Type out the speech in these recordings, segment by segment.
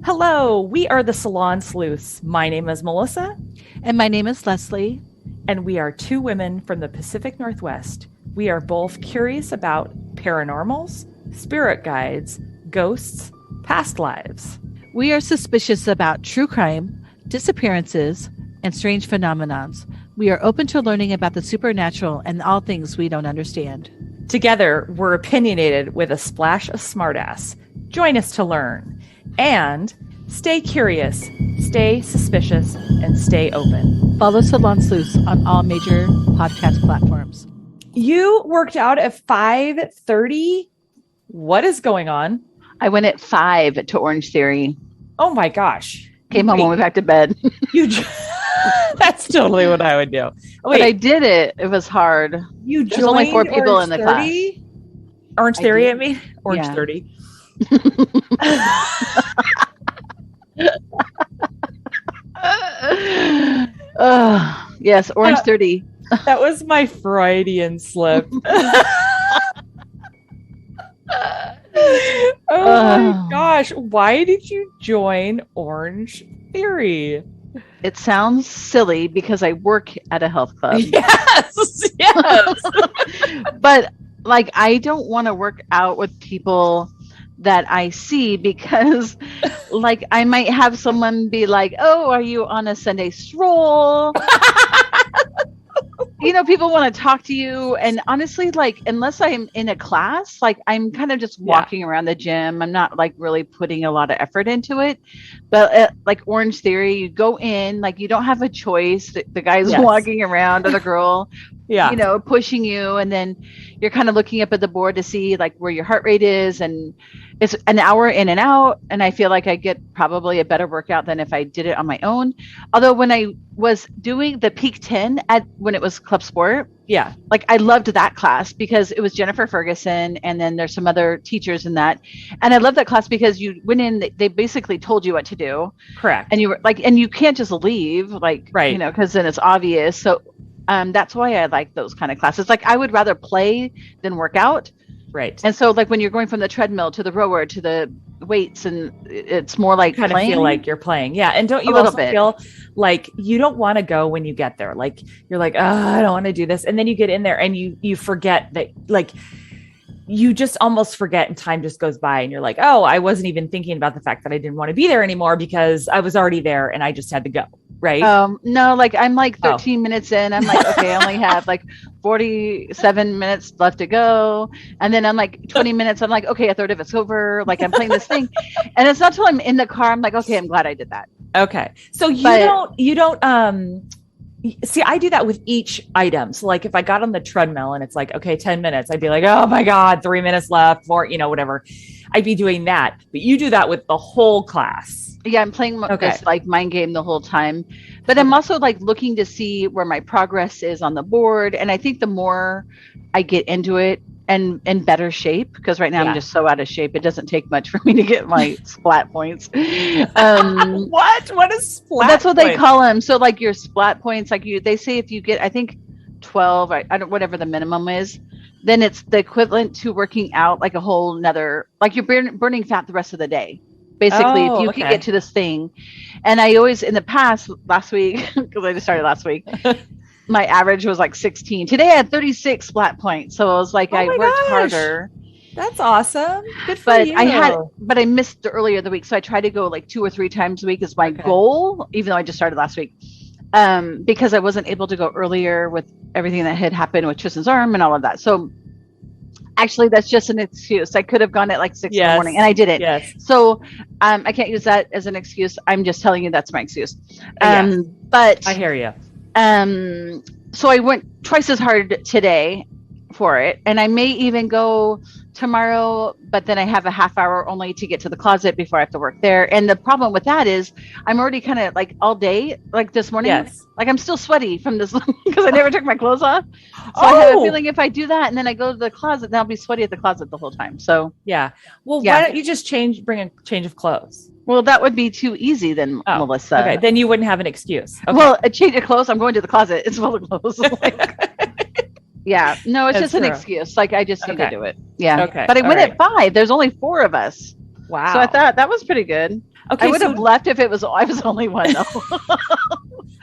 Hello, we are the Salon Sleuths. My name is Melissa, And my name is Leslie. and we are two women from the Pacific Northwest. We are both curious about paranormals, spirit guides, ghosts, past lives. We are suspicious about true crime, disappearances, and strange phenomenons. We are open to learning about the supernatural and all things we don't understand. Together, we're opinionated with a splash of smartass. Join us to learn. And stay curious, stay suspicious, and stay open. Follow Salon Sleuths on all major podcast platforms. You worked out at 5:30. What is going on? I went at 5 to Orange Theory. Oh my gosh. Came home, went back to bed. That's totally what I would do. Oh, But I did it. It was hard. You There's only 4 people Orange in the 30? class. Orange I Theory, did. I mean? Orange Yeah. 30. Yes, Orange 30. That was my Freudian slip. Oh my gosh. Why did you join Orange Theory? It sounds silly because I work at a health club. Yes. Yes. But like, I don't want to work out with people that I see because like I might have someone be like, "Oh, are you on a Sunday stroll?" People want to talk to you. And honestly, like, unless I'm in a class, like I'm kind of just walking around the gym. I'm not like really putting a lot of effort into it. But like Orange Theory, you go in, like you don't have a choice. The guy's walking around or the girl, pushing you. And then you're kind of looking up at the board to see like where your heart rate is. And it's an hour in and out. And I feel like I get probably a better workout than if I did it on my own. Although when I was doing the Peak 10 when it was Club Sport, like I loved that class because it was Jennifer Ferguson and then there's some other teachers in that. And I love that class because you went in, they basically told you what to do. Correct. And you were like, and you can't just leave, like, right, because then it's obvious. So that's why I like those kind of classes. Like I would rather play than work out. Right. And so like when you're going from the treadmill to the rower to the weights, and it's more like kind playing. of feel like you're playing. Yeah. And don't you also feel like you don't want to go when you get there? Like you're like, oh, I don't want to do this. And then you get in there and you forget that, like, you just almost forget and time just goes by and you're like, oh, I wasn't even thinking about the fact that I didn't want to be there anymore because I was already there and I just had to go. Right. No, like I'm like 13 minutes in. I'm like, okay, I only have like 47 minutes left to go. And then I'm like 20 minutes. I'm like, okay, a third of it's over. Like I'm playing this thing. And it's not till I'm in the car. I'm like, okay, I'm glad I did that. Okay. So you don't see, I do that with each item. So like if I got on the treadmill and it's like, okay, 10 minutes, I'd be like, oh my God, 3 minutes left, 4, whatever. I'd be doing that. But you do that with the whole class. Yeah, I'm playing this like mind game the whole time. But I'm also like looking to see where my progress is on the board. And I think the more I get into it and in better shape, because right now I'm just so out of shape, it doesn't take much for me to get my splat points. What is splat That's what they call them. So like your splat points, like they say if you get, I think 12, I don't, whatever the minimum is, then it's the equivalent to working out like a whole nother, like you're burning fat the rest of the day. Basically, if you can get to this thing. And I always, in the past, last week, because I just started last week, my average was like 16. Today I had 36 splat points. So I was like, I worked harder. That's awesome. Good for you. But I missed the earlier of the week. So I try to go like 2 or 3 times a week is my goal, even though I just started last week. Because I wasn't able to go earlier with everything that had happened with Tristan's arm and all of that. So actually, that's just an excuse. I could have gone at like 6 in the morning and I didn't. Yes. So I can't use that as an excuse. I'm just telling you that's my excuse. Yes. But I hear you. So I went twice as hard today for it. And I may even go tomorrow, but then I have a half hour only to get to the closet before I have to work there. And the problem with that is I'm already kind of like all day, like this morning, like I'm still sweaty from this because I never took my clothes off. So I have a feeling if I do that and then I go to the closet, then I'll be sweaty at the closet the whole time. So well, why don't you just bring a change of clothes? Well, that would be too easy then, Melissa. Okay, then you wouldn't have an excuse. Okay. Well, a change of clothes, I'm going to the closet. It's full of clothes. Yeah, no, it's just an excuse. Like I just need to do it. Yeah. Okay. But I went at 5. There's only 4 of us. Wow. So I thought that was pretty good. Okay, I would have left if I was only one though.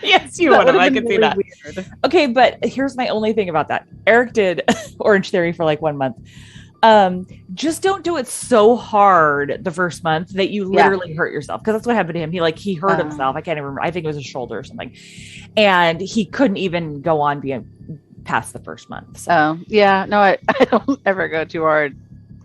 Yes, you would have. I can see that. Weird. Okay, but here's my only thing about that. Eric did Orange Theory for like 1 month. Just don't do it so hard the first month that you literally hurt yourself, because that's what happened to him. He hurt himself. I can't even remember. I think it was his shoulder or something, and he couldn't even go on being past the first month. So. Oh yeah, no, I don't ever go too hard.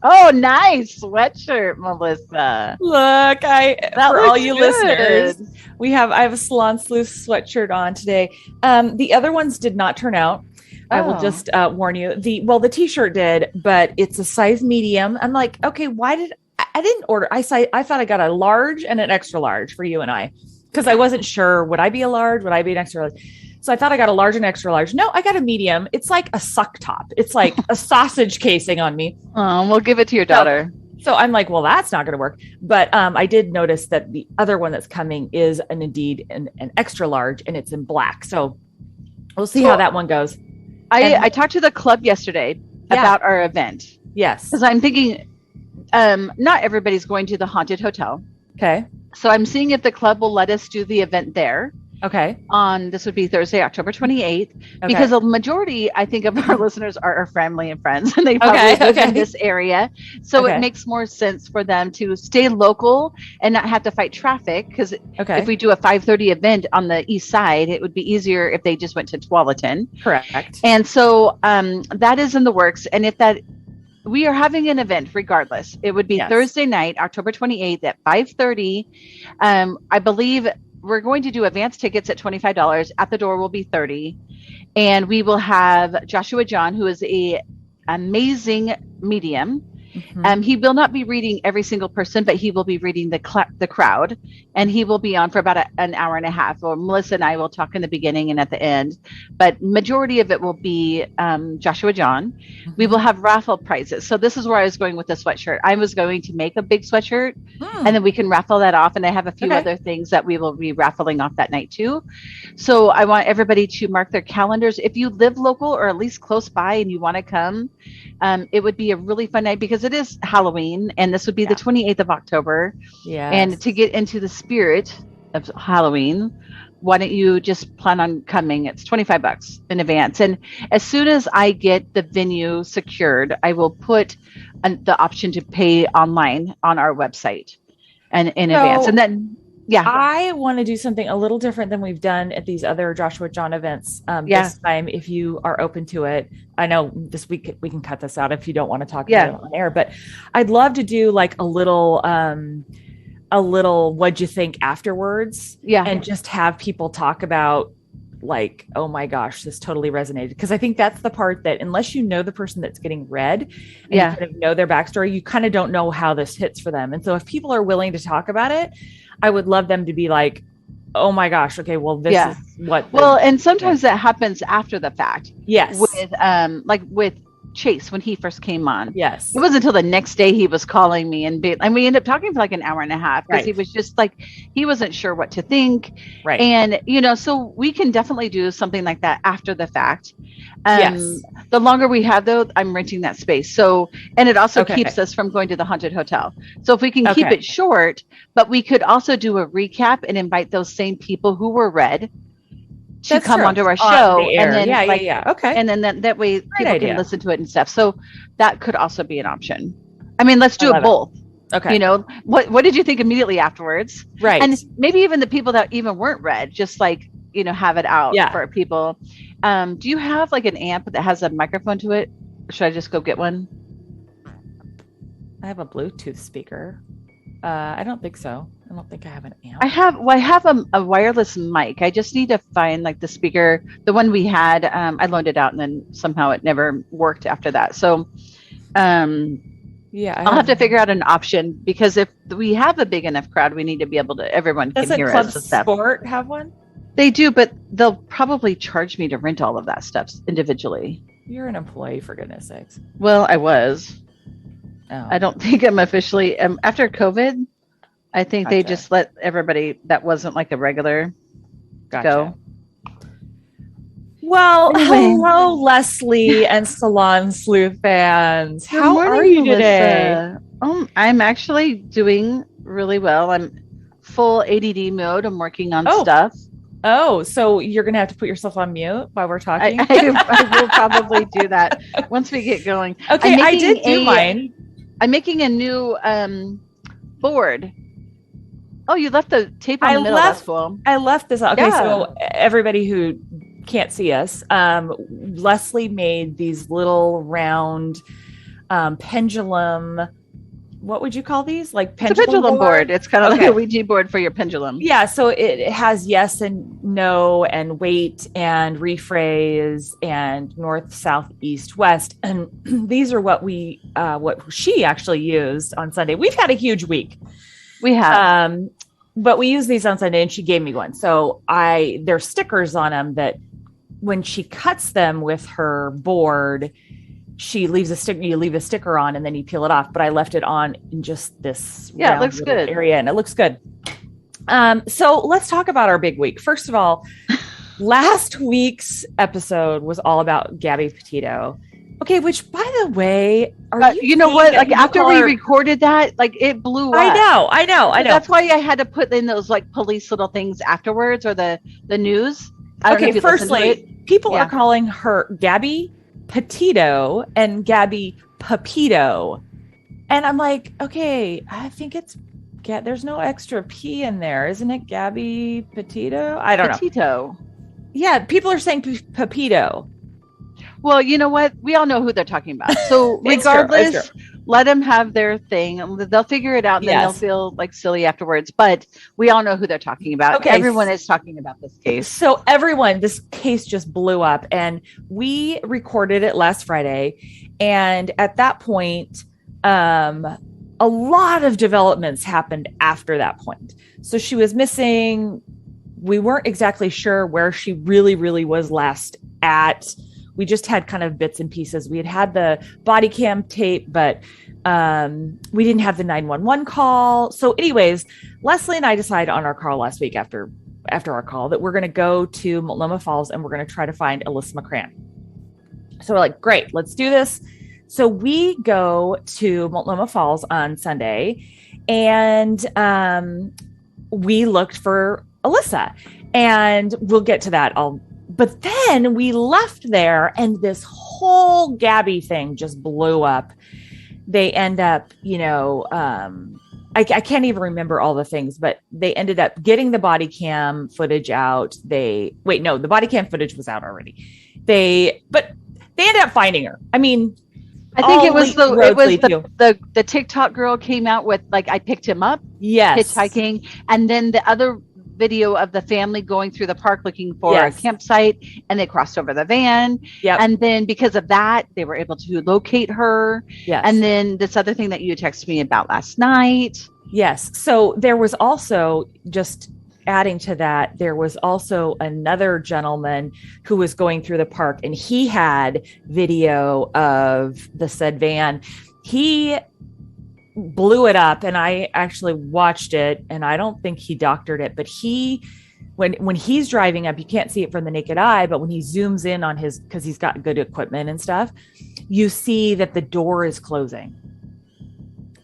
Oh, nice sweatshirt, Melissa. Look, for all you listeners, I have a Salon Sleuth sweatshirt on today. The other ones did not turn out. I will just warn you. The t-shirt did, but it's a size medium. I'm like, okay, why did I didn't order? I thought I got a large and an extra large for you and I, because I wasn't sure, would I be a large? Would I be an extra large? So I thought I got a large and extra large. No, I got a medium. It's like a suck top. It's like a sausage casing on me. Oh, we'll give it to your daughter. So I'm like, well, that's not going to work. But I did notice that the other one that's coming is indeed an extra large, and it's in black. So we'll see how that one goes. I talked to the club yesterday about our event. Yes. Because I'm thinking not everybody's going to the haunted hotel. Okay. So I'm seeing if the club will let us do the event there. Okay. This would be Thursday, October 28th, because the majority, I think, of our listeners are our family and friends, and they probably live in this area. So it makes more sense for them to stay local and not have to fight traffic. Because if we do a 5:30 event on the east side, it would be easier if they just went to Tualatin. Correct. And so that is in the works. And if that, we are having an event regardless. It would be Thursday night, October 28th at 5:30. I believe we're going to do advance tickets at $25. At the door will be $30. And we will have Joshua John, who is an amazing medium. Mm-hmm. He will not be reading every single person, but he will be reading the crowd. And he will be on for about an hour and a half. Or Melissa and I will talk in the beginning and at the end. But majority of it will be Joshua John. Mm-hmm. We will have raffle prizes. So this is where I was going with the sweatshirt. I was going to make a big sweatshirt, and then we can raffle that off. And I have a few other things that we will be raffling off that night too. So I want everybody to mark their calendars. If you live local or at least close by and you want to come, it would be a really fun night, because it is Halloween, and this would be the 28th of October. Yeah. And to get into the spirit of Halloween, why don't you just plan on coming? It's $25 in advance. And as soon as I get the venue secured, I will put the option to pay online on our website and in advance. And then, I want to do something a little different than we've done at these other Joshua John events. This time, if you are open to it, I know this week we can cut this out if you don't want to talk about it on air, but I'd love to do like a little what'd you think afterwards, and just have people talk about like, oh my gosh, this totally resonated. Because I think that's the part that, unless you know the person that's getting read and you kind of know their backstory, you kind of don't know how this hits for them. And so if people are willing to talk about it, I would love them to be like, oh my gosh, okay, well, this is what. Well, and sometimes that happens after the fact. Yes. With Chase when he first came on. Yes. It wasn't until the next day he was calling me, and we ended up talking for like an hour and a half, because he was just like, he wasn't sure what to think. Right. And, so we can definitely do something like that after the fact. The longer we have though, I'm renting that space. So, and it also keeps us from going to the haunted hotel. So if we can keep it short, but we could also do a recap and invite those same people who were read to come onto our show, and then okay, and then that way people can listen to it and stuff. So that could also be an option. I mean, let's do it both. Okay. What did you think immediately afterwards? Right. And maybe even the people that even weren't read, just like, have it out for people. Do you have like an amp that has a microphone to it? Or should I just go get one? I have a Bluetooth speaker. I don't think so. I don't think I have an amp. I have a wireless mic. I just need to find like the speaker. The one we had, I loaned it out, and then somehow it never worked after that. So, I'll have to figure out an option, because if we have a big enough crowd, we need to be able to, everyone can hear us. Doesn't Club Sport have one? They do, but they'll probably charge me to rent all of that stuff individually. You're an employee, for goodness sakes. Well, I was. Oh. I don't think I'm officially, after COVID, I think they just let everybody that wasn't like a regular go. Well, hello, Leslie and Salon Sleuth fans. How are you today? I'm actually doing really well. I'm full ADD mode. I'm working on stuff. Oh, so you're going to have to put yourself on mute while we're talking? I will probably do that once we get going. Okay, I did do mine. I'm making a new board. Oh, you left the tape on the middle. That's cool. I left this. Okay, so everybody who can't see us, Leslie made these little round pendulum. What would you call these? Like pendulum board. It's kind of like a Ouija board for your pendulum. Yeah. So it has yes and no and wait and rephrase and north, south, east, west. And these are what she actually used on Sunday. We've had a huge week. We have. But we use these on Sunday and she gave me one. So there's stickers on them that when she cuts them with her board, she leaves a sticker. You leave a sticker on and then you peel it off. But I left it on in just this it looks good area, and it looks good. So let's talk about our big week. First of all, last week's episode was all about Gabby Petito. Okay, which by the way, you know what? Like after we recorded that, like it blew up. I know. That's why I had to put in those like police little things afterwards, or the news. Okay, firstly, people are calling her Gabby Petito and Gabby Petito, and I'm like, okay, I think it's there's no extra P in there, isn't it? Gabby Petito? I don't know. Petito. Yeah, people are saying Petito. Well, you know what? We all know who they're talking about. So regardless, let them have their thing. They'll figure it out, and then they'll feel like silly afterwards. But we all know who they're talking about. Okay. Everyone is talking about this case. So this case just blew up, and we recorded it last Friday. And at that point, a lot of developments happened after that point. So she was missing. We weren't exactly sure where she really, really was last at. We just had kind of bits and pieces. We had the body cam tape, but we didn't have the 911 call. So anyways, Leslie and I decided on our call last week after our call that we're going to go to Multnomah Falls and we're going to try to find Alyssa McCrann. So we're like, great, let's do this. So we go to Multnomah Falls on Sunday and we looked for Alyssa, and we'll get to that But then we left there and this whole Gabby thing just blew up. They end up, I can't even remember all the things, but they ended up getting the body cam footage out. The body cam footage was out already. But they ended up finding her. I mean, I think it was the TikTok girl came out with like, I picked him up. Yes. Hitchhiking. And then the other video of the family going through the park looking for a campsite, and they crossed over the van. Yep. And then because of that, they were able to locate her. Yes. And then this other thing that you texted me about last night. Yes. So there was also, just adding to that, there was also another gentleman who was going through the park, and he had video of the said van. He blew it up, and I actually watched it, and I don't think he doctored it, but when he's driving up, you can't see it from the naked eye, but when he zooms in on because he's got good equipment and stuff, you see that the door is closing.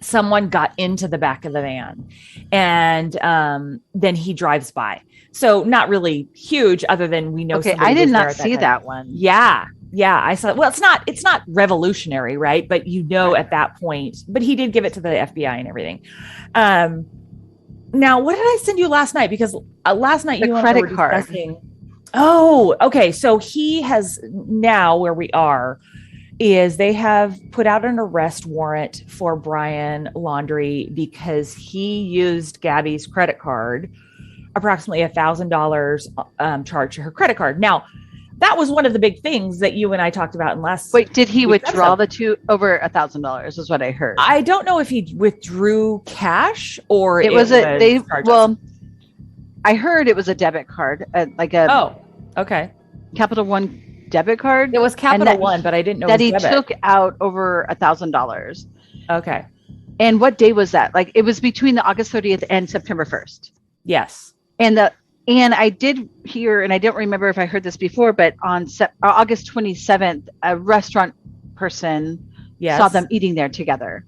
Someone got into the back of the van, and then he drives by. So not really huge, other than we know. Okay, I did not see that one. Yeah, I saw. Well, it's not revolutionary, right? But at that point, but he did give it to the FBI and everything. Now, what did I send you last night? Because last night you credit card. Discussing. Oh, okay. So he has now, where we are is they have put out an arrest warrant for Brian Laundrie because he used Gabby's credit card, approximately $1,000 charge to her credit card. Now, that was one of the big things that you and I talked about in last. Wait, did he withdraw over $1,000? Is what I heard. I don't know if he withdrew cash or I heard it was a debit card, okay, Capital One debit card. It was Capital One, but I didn't know that he took out over $1,000. Okay, and what day was that? Like, it was between the August 30th and September 1st. Yes, And I did hear, and I don't remember if I heard this before, but on August 27th, a restaurant person saw them eating there together.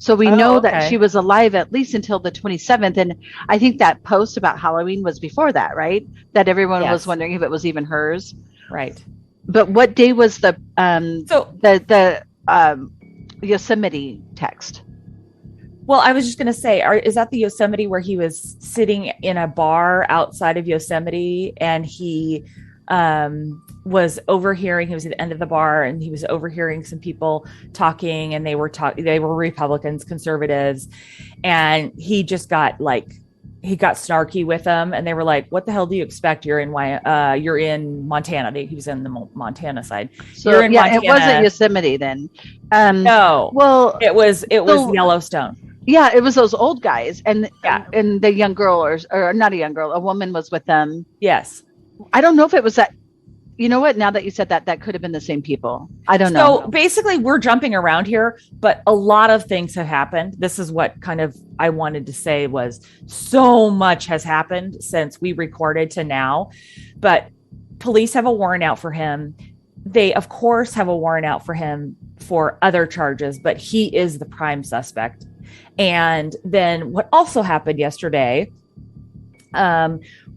So we know that she was alive at least until the 27th. And I think that post about Halloween was before that, right? That everyone was wondering if it was even hers. Right. But what day was the Yosemite text? Well, I was just going to say, is that the Yosemite where he was sitting in a bar outside of Yosemite and he was overhearing, he was at the end of the bar and he was overhearing some people talking, and they were Republicans, conservatives. And he just got he got snarky with them, and they were like, what the hell do you expect? You're in Montana. He was in the Montana side. So you're in Montana. It wasn't Yosemite then. No, well, it was Yellowstone. Yeah, it was those old guys, and the young girl, or not a young girl, a woman was with them. Yes. I don't know if it was that. You know what? Now that you said that, that could have been the same people. I don't know. So basically, we're jumping around here, but a lot of things have happened. This is what kind of I wanted to say was so much has happened since we recorded to now. But police have a warrant out for him. They, of course, have a warrant out for him for other charges, but he is the prime suspect. And then what also happened yesterday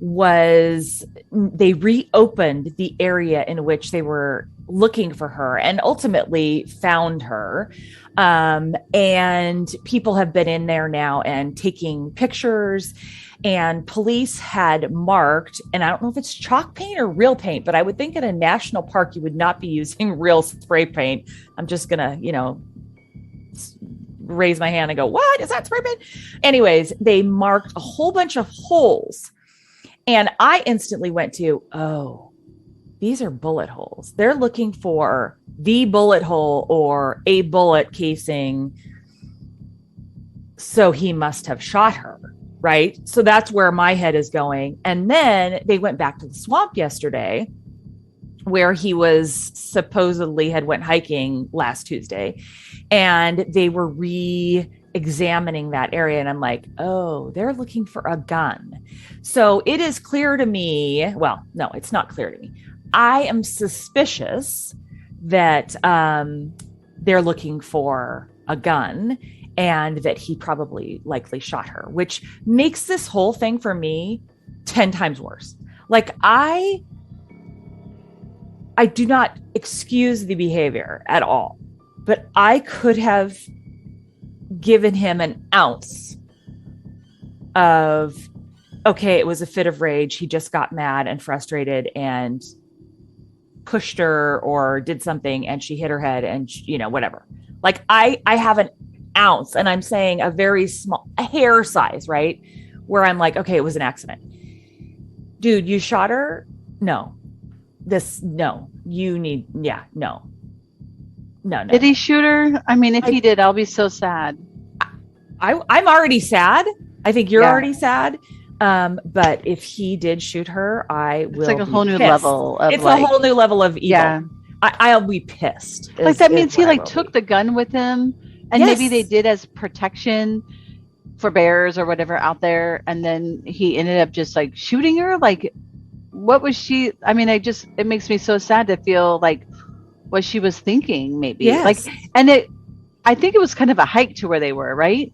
was they reopened the area in which they were looking for her and ultimately found her. And people have been in there now and taking pictures, and police had marked, and I don't know if it's chalk paint or real paint, but I would think in a national park, you would not be using real spray paint. I'm just going to, raise my hand and go, what is that spray paint? Anyways, they marked a whole bunch of holes. And I instantly went to, these are bullet holes. They're looking for the bullet hole or a bullet casing. So he must have shot her, right? So that's where my head is going. And then they went back to the swamp yesterday, where he was supposedly had went hiking last Tuesday, and they were examining that area. And I'm like, they're looking for a gun. So it is clear to me. Well, no, it's not clear to me. I am suspicious that they're looking for a gun and that he likely shot her, which makes this whole thing for me 10 times worse. Like I do not excuse the behavior at all, but I could have given him an ounce of, it was a fit of rage. He just got mad and frustrated and pushed her or did something and she hit her head and, whatever. Like I have an ounce, and I'm saying a very small, a hair size, right? Where I'm like, it was an accident. Dude, you shot her? No. No. Did he shoot her? I mean, if he did, I'll be so sad. I'm already sad. I think you're already sad. But if he did shoot her, I will. It's like a whole new level of. It's a whole new level of evil. Yeah. I'll be pissed. That means he took the gun with him, and maybe they did as protection for bears or whatever out there, and then he ended up just shooting her. What was she? I mean, it makes me so sad to feel what she was thinking, maybe. Yes. I think it was kind of a hike to where they were, right?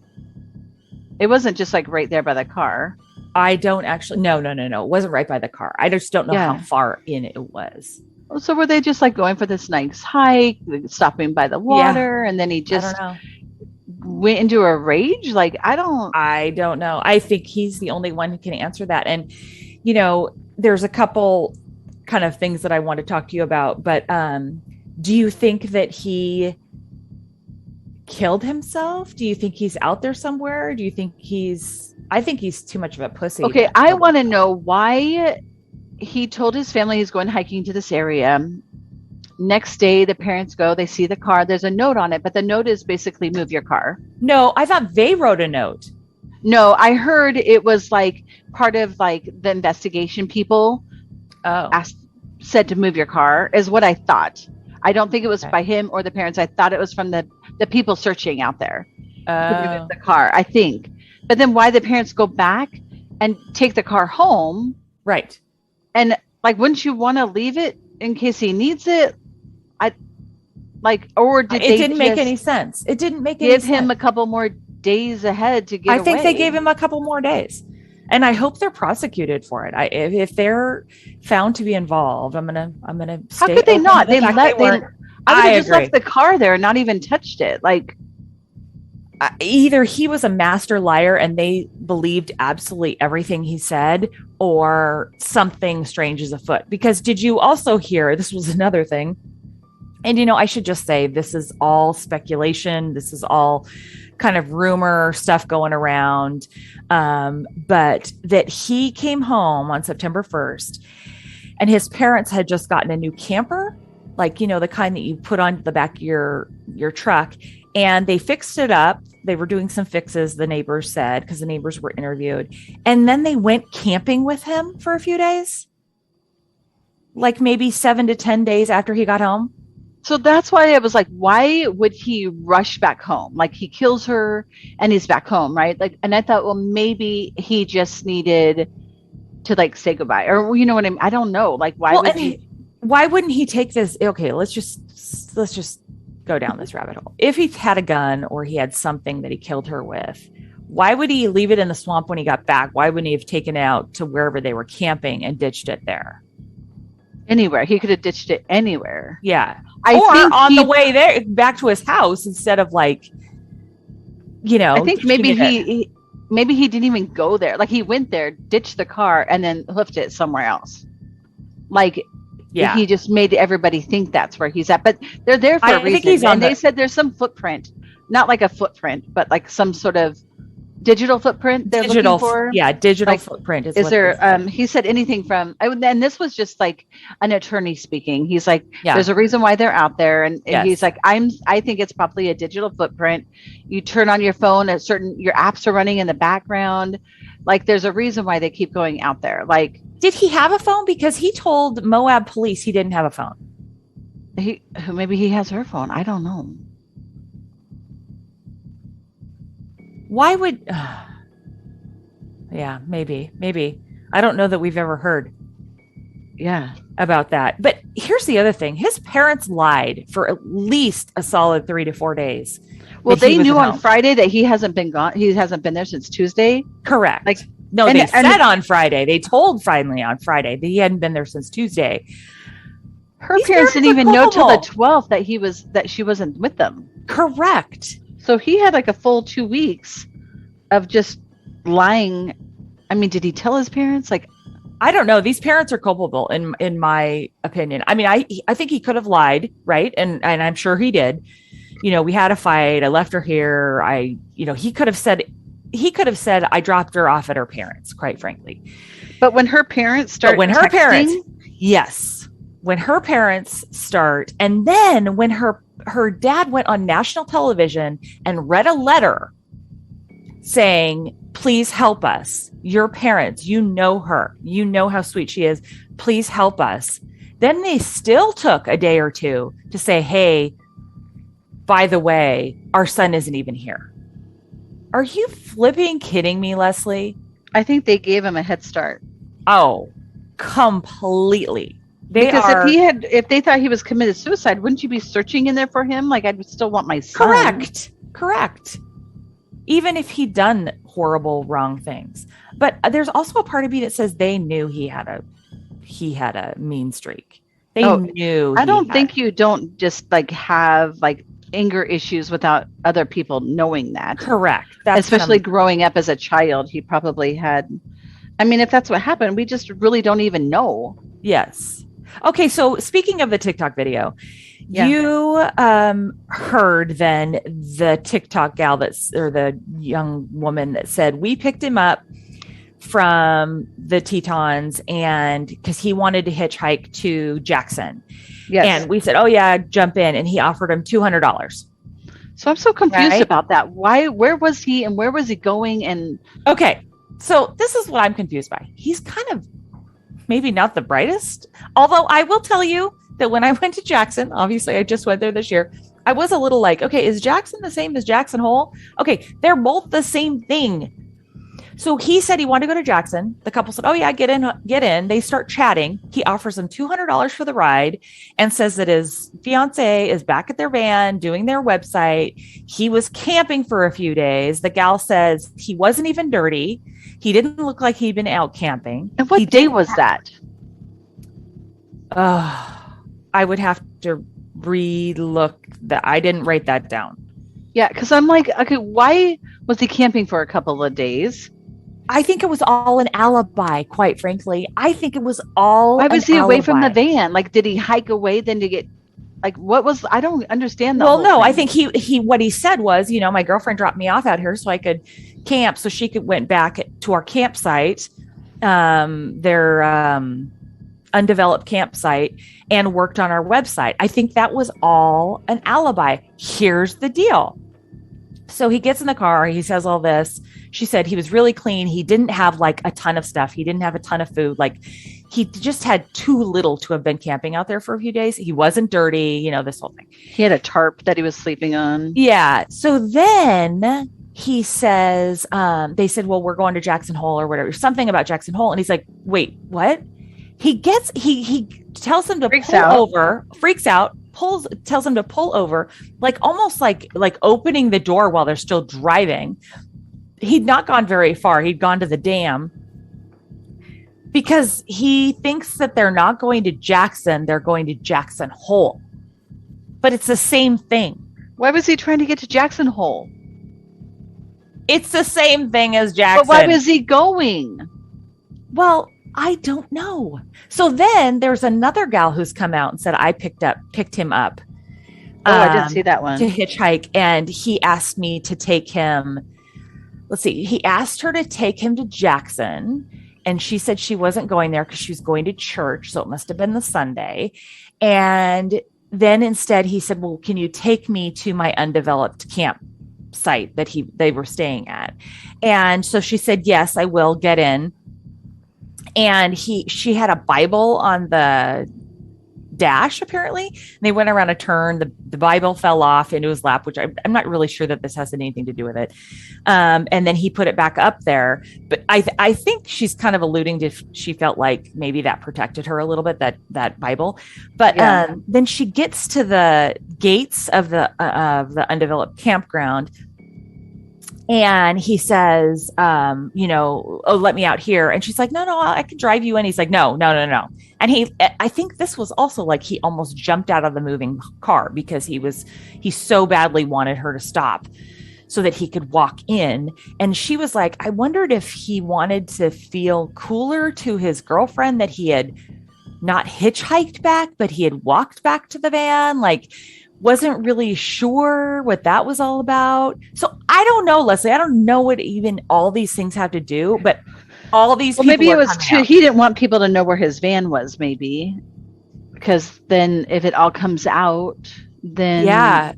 It wasn't just right there by the car. I don't actually. No. It wasn't right by the car. I just don't know how far in it was. So were they just going for this nice hike, stopping by the water, and then he just went into a rage? I don't know. I think he's the only one who can answer that. And, there's a couple kind of things that I want to talk to you about, but do you think that he killed himself? Do you think he's out there somewhere? Do you think I think he's too much of a pussy. Okay, I want to know why he told his family he's going hiking to this area. Next day, the parents go, they see the car. There's a note on it, but the note is basically move your car. No, I thought they wrote a note. No, I heard it was part of the investigation people said to move your car is what I thought. I don't think it was by him or the parents. I thought it was from the people searching out there to move the car, I think. But then why the parents go back and take the car home? Right. And wouldn't you want to leave it in case he needs it? Like, or did it didn't make any sense. It didn't make any sense. Give him a couple more days ahead to get I think they gave him a couple more days. And I hope they're prosecuted for it. If they're found to be involved, I'm gonna. How could they not? I would have just left the car there and not even touched it. Like, either he was a master liar and they believed absolutely everything he said, or something strange is afoot. Because did you also hear? This was another thing. And I should just say this is all speculation. This is all kind of rumor stuff going around. But that he came home on September 1st and his parents had just gotten a new camper, like, the kind that you put on the back of your truck, and they fixed it up. They were doing some fixes, the neighbors said, because the neighbors were interviewed. And then they went camping with him for a few days, like maybe 7 to 10 days after he got home. So that's why I was like, why would he rush back home? Like, he kills her and he's back home, right? Like, and I thought, well, maybe he just needed to like say goodbye, or you know what I mean? I don't know. Like, why wouldn't he take this? Okay, let's just go down this rabbit hole. If he had a gun or he had something that he killed her with, why would he leave it in the swamp when he got back? Why wouldn't he have taken it out to wherever they were camping and ditched it there? Anywhere. He could have ditched it anywhere. Yeah. Or on the way there back to his house, instead of like, I think maybe he didn't even go there. Like, he went there, ditched the car, and then hoofed it somewhere else. Like, yeah, he just made everybody think that's where he's at. But they're there for a reason. And they said there's some footprint, not like a footprint, but like some sort of digital footprint they're looking for. Yeah, digital footprint is there. He said anything from, and this was just like an attorney speaking. He's like, there's a reason why they're out there, and he's like, I think it's probably a digital footprint. You turn on your phone, your apps are running in the background. Like, there's a reason why they keep going out there. Like, did he have a phone? Because he told Moab police he didn't have a phone. Maybe he has her phone. I don't know. Why would, maybe. I don't know that we've ever heard about that. But here's the other thing. His parents lied for at least a solid 3 to 4 days. Well, they knew on Friday that he hasn't been gone. He hasn't been there since Tuesday. Correct. Like, no, they said on Friday. They told finally on Friday that he hadn't been there since Tuesday. Her parents didn't even know till the 12th that she wasn't with them. Correct. So he had like a full 2 weeks of just lying. I mean, did he tell his parents? Like, I don't know. These parents are culpable in my opinion. I mean, I think he could have lied, right? And I'm sure he did. We had a fight. I left her here. He could have said I dropped her off at her parents', quite frankly. But when her parents start when her parents start, and then when her dad went on national television and read a letter saying, please help us. Your parents, you know her. You know how sweet she is. Please help us. Then they still took a day or two to say, hey, by the way, our son isn't even here. Are you flipping kidding me, Leslie? I think they gave him a head start. Oh, completely. If they thought he was committed suicide, wouldn't you be searching in there for him? Like, I'd still want my son. Correct. Even if he'd done horrible, wrong things. But there's also a part of me that says they knew he had a mean streak. They knew. I don't think you don't just like have like anger issues without other people knowing that. Correct. Especially growing up as a child, he probably had. I mean, if that's what happened, we just really don't even know. Yes. Okay. So speaking of the TikTok video, you heard then the TikTok gal or the young woman that said, we picked him up from the Tetons and because he wanted to hitchhike to Jackson. Yes. And we said, oh yeah, jump in. And he offered him $200. So I'm so confused about that. Where was he and where was he going? And okay. So this is what I'm confused by. He's kind of maybe not the brightest, although I will tell you that when I went to Jackson, obviously I just went there this year, I was a little like, okay, is Jackson the same as Jackson Hole? Okay, they're both the same thing. So he said he wanted to go to Jackson. The couple said, "Oh yeah, get in." They start chatting. He offers them $200 for the ride and says that his fiance is back at their van doing their website. He was camping for a few days. The gal says he wasn't even dirty. He didn't look like he'd been out camping. And what day was that? I would have to re-look that. I didn't write that down. Yeah, because I'm like, okay, why was he camping for a couple of days? I think it was all an alibi, quite frankly. I think it was all. Why was he away from the van? Like, did he hike away then to get, like, what was, I don't understand that. Well, no, thing. I think he, what he said was, my girlfriend dropped me off out here so I could camp, so she went back to our campsite, their undeveloped campsite, and worked on our website. I think that was all an alibi. Here's the deal. So he gets in the car. He says all this. She said he was really clean. He didn't have like a ton of stuff. He didn't have a ton of food. Like he just had too little to have been camping out there for a few days. He wasn't dirty, this whole thing. He had a tarp that he was sleeping on. Yeah. So then he says, they said, well, we're going to Jackson Hole or whatever, something about Jackson Hole. And he's like, wait, what? He tells him to freaks out, tells him to pull over, like almost like opening the door while they're still driving. He'd not gone very far. He'd gone to the dam because he thinks that they're not going to Jackson. They're going to Jackson Hole, but it's the same thing. Why was he trying to get to Jackson Hole? It's the same thing as Jackson. But why was he going? Well, I don't know. So then there's another gal who's come out and said, I picked him up. I didn't see that one. To hitchhike. And he asked me to take him. Let's see. He asked her to take him to Jackson. And she said she wasn't going there because she was going to church. So it must have been the Sunday. And then instead he said, well, can you take me to my undeveloped campsite that they were staying at? And so she said, yes, I will get in. And she had a Bible on the dash, apparently. And they went around a turn. The Bible fell off into his lap, which I'm not really sure that this has anything to do with it. And then he put it back up there. But I think she's kind of alluding to, she felt like maybe that protected her a little bit, that Bible. But then she gets to the gates of the undeveloped campground. And he says, oh, let me out here. And she's like, no, I can drive you in. He's like, no. And I think this was also like he almost jumped out of the moving car because he so badly wanted her to stop so that he could walk in. And she was like, I wondered if he wanted to feel cooler to his girlfriend that he had not hitchhiked back, but he had walked back to the van. Like, wasn't really sure what that was all about. So I don't know, Leslie. I don't know what even all these things have to do, but all these people maybe it was too, he didn't want people to know where his van was, maybe. Because then if it all comes out, then yeah.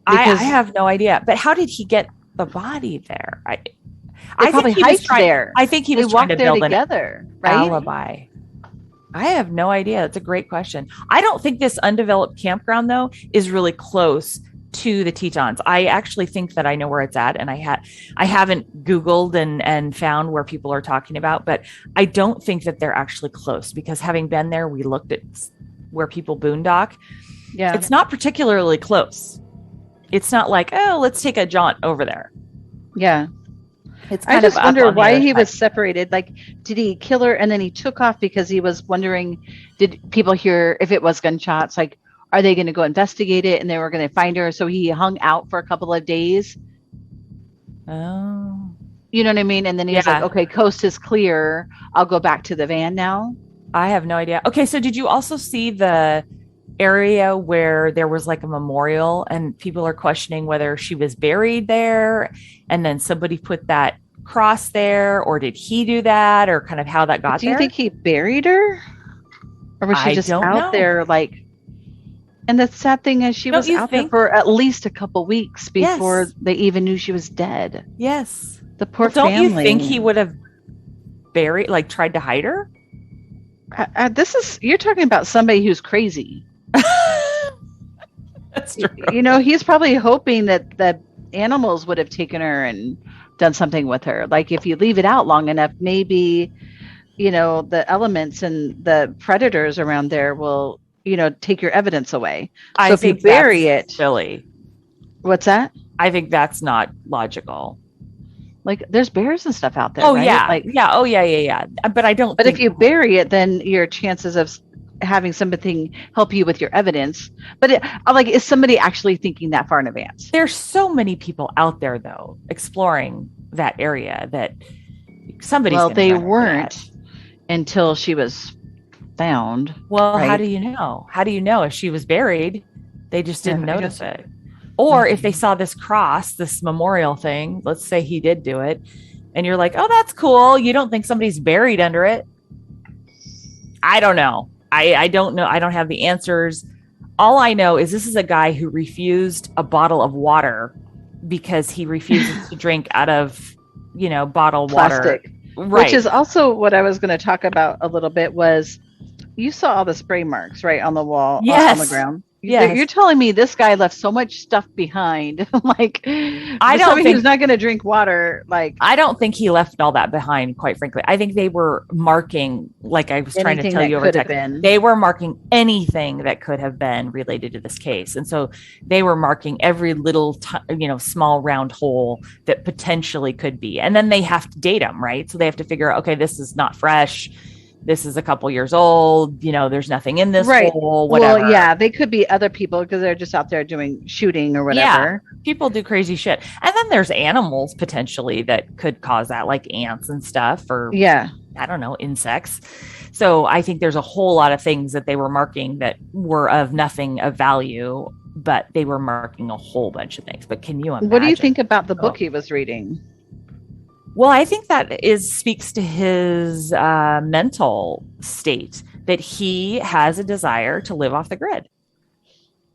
I have no idea. But how did he get the body there? I probably hiked there. I think he was trying to build together, an right? alibi. I have no idea. That's a great question. I don't think this undeveloped campground, though, is really close to the Tetons. I actually think that I know where it's at, and I haven't Googled and found where people are talking about, but I don't think that they're actually close because having been there, we looked at where people boondock. Yeah, it's not particularly close. It's not like, oh, let's take a jaunt over there. Yeah. It's I just wonder why he was separated. Like, did he kill her and then he took off because he was wondering, did people hear if it was gunshots? Like, are they going to go investigate it and they were going to find her? So he hung out for a couple of days. Oh. You know what I mean? And then he was like, okay, coast is clear. I'll go back to the van now. I have no idea. Okay, so did you also see the area where there was like a memorial and people are questioning whether she was buried there and then somebody put that cross there, or did he do that, or kind of how that got there? Do you think he buried her, or was she just out there like? And the sad thing is she was out there for at least a couple weeks before they even knew she was dead. Yes. The poor family. Don't you think he would have tried to hide her? You're talking about somebody who's crazy. That's true. He's probably hoping that the animals would have taken her and done something with her. Like if you leave it out long enough, maybe, the elements and the predators around there will, take your evidence away. So if you bury it, silly. What's that? I think that's not logical. Like there's bears and stuff out there. Oh right? yeah. Like, yeah. Oh yeah. But I don't. But if you bury it, then your chances of having something help you with your evidence. But is somebody actually thinking that far in advance? There's so many people out there though, exploring that area that somebody's. Well, they weren't until she was found. Well, right? How do you know? How do you know if she was buried? They just didn't notice it. Or if they saw this cross, this memorial thing, let's say he did do it, and you're like, oh, that's cool. You don't think somebody's buried under it? I don't know. I don't know. I don't have the answers. All I know is this is a guy who refused a bottle of water because he refuses to drink out of, bottled plastic water. Right. Which is also what I was going to talk about a little bit was you saw all the spray marks, right, on the wall, yes. on the ground. Yes. You're telling me this guy left so much stuff behind. I don't think he's not going to drink water. I don't think he left all that behind, quite frankly. I think they were marking, like I was trying to tell you over text, they were marking anything that could have been related to this case. And so they were marking every little, small round hole that potentially could be. And then they have to date them, right? So they have to figure out, okay, this is not fresh. This is a couple years old, there's nothing in this hole, whatever. Well, yeah, they could be other people because they're just out there doing shooting or whatever. Yeah, people do crazy shit. And then there's animals potentially that could cause that, like ants and stuff, or I don't know, insects. So I think there's a whole lot of things that they were marking that were of nothing of value, but they were marking a whole bunch of things. But can you imagine? What do you think about the book he was reading? Well, I think that speaks to his mental state, that he has a desire to live off the grid.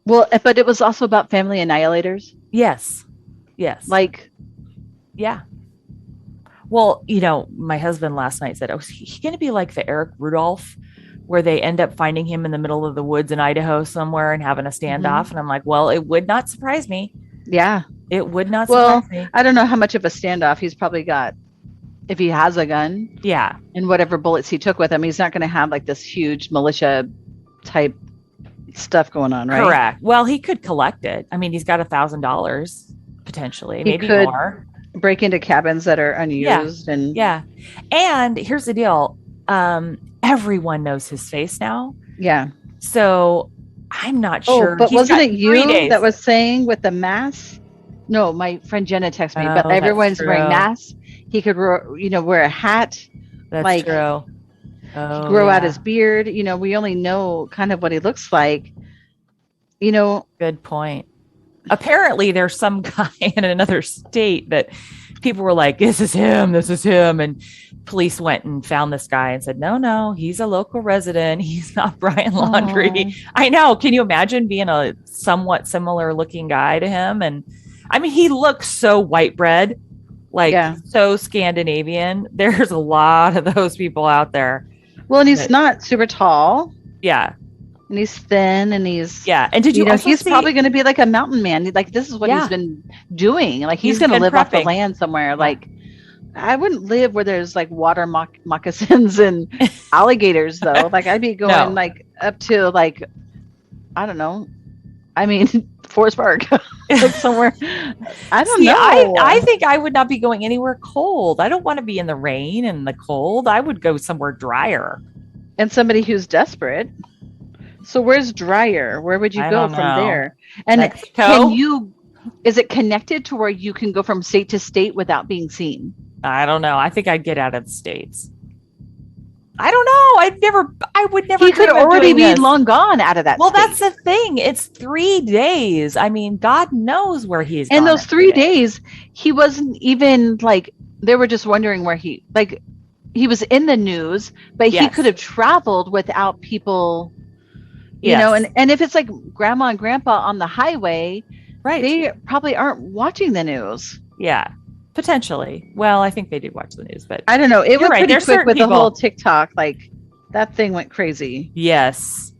Well, but it was also about family annihilators. Yes. Yeah. Well, my husband last night said, is he going to be like the Eric Rudolph, where they end up finding him in the middle of the woods in Idaho somewhere and having a standoff? Mm-hmm. And I'm like, well, it would not surprise me. Yeah. It would not surprise me. I don't know how much of a standoff he's probably got if he has a gun. Yeah. And whatever bullets he took with him, he's not going to have like this huge militia type stuff going on, right? Correct. Well, he could collect it. I mean, he's got $1,000 potentially, maybe more. Break into cabins that are unused. And here's the deal. Everyone knows his face now. Yeah. So I'm not sure. But wasn't it you that was saying with the mask? No, my friend Jenna texted me, but everyone's wearing masks. He could, wear a hat. That's true. Grow out his beard. We only know kind of what he looks like. Good point. Apparently, there's some guy in another state that people were like, this is him. And police went and found this guy and said, no, he's a local resident. He's not Brian Laundrie. I know. Can you imagine being a somewhat similar looking guy to him? And I mean, he looks so white bread, so Scandinavian. There's a lot of those people out there. Well, and he's not super tall. Yeah. And he's thin and he's... Yeah. And did you also he's probably going to be like a mountain man. Like, this is what he's been doing. Like, he's going to live off the land somewhere. Like, I wouldn't live where there's like water moccasins and alligators, though. Like, I'd be going like up to like, I don't know. I mean, Forest Park, like somewhere. I don't know. I think I would not be going anywhere cold. I don't want to be in the rain and the cold. I would go somewhere drier. And somebody who's desperate. So where's drier? Where would you go from there? And Mexico? Is it connected to where you can go from state to state without being seen? I don't know. I think I'd get out of the States. I don't know. I would never. He could already be long gone out of that. Well, that's the thing. It's 3 days. I mean, God knows where he's. And those 3 days, he wasn't even like, they were just wondering where he was in the news, but he could have traveled without people, you know, and if it's like grandma and grandpa on the highway, right, they probably aren't watching the news. Yeah. Potentially. Well, I think they do watch the news, but I don't know. It went pretty quick with the whole TikTok. Like, that thing went crazy. Yes.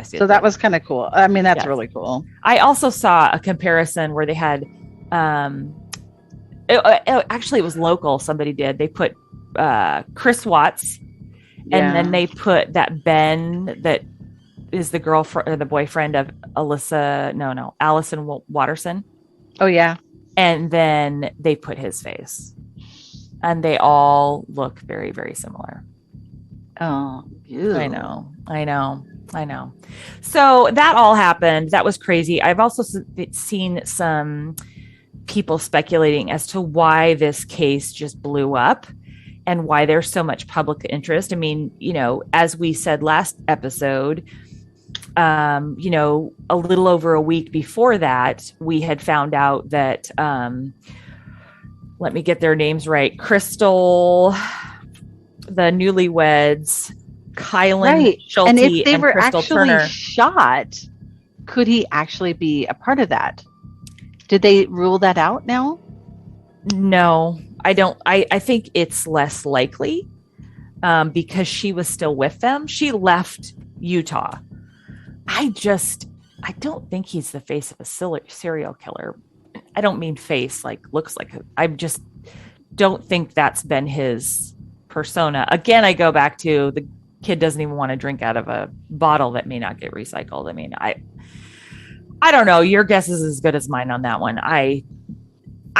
So that was kind of cool. I mean, that's really cool. I also saw a comparison where they had actually, it was local. Somebody did. They put Chris Watts, and then they put that Ben that is the girlfriend or the boyfriend of Allison Watterson. Oh yeah. And then they put his face, and they all look very, very similar. Oh, ew. I know. So that all happened. That was crazy. I've also seen some people speculating as to why this case just blew up and why there's so much public interest. I mean, as we said last episode, a little over a week before that, we had found out that, let me get their names right. Crystal, the newlyweds, Kylan Schulte, and if they were Crystal actually Turner. shot, could he actually be a part of that? Did they rule that out now? No, I don't. I think it's less likely because she was still with them. She left Utah. I don't think he's the face of a serial killer. I don't mean face, like looks like. I just don't think that's been his persona. Again, I go back to the kid doesn't even want to drink out of a bottle that may not get recycled. I mean, I don't know. Your guess is as good as mine on that one. I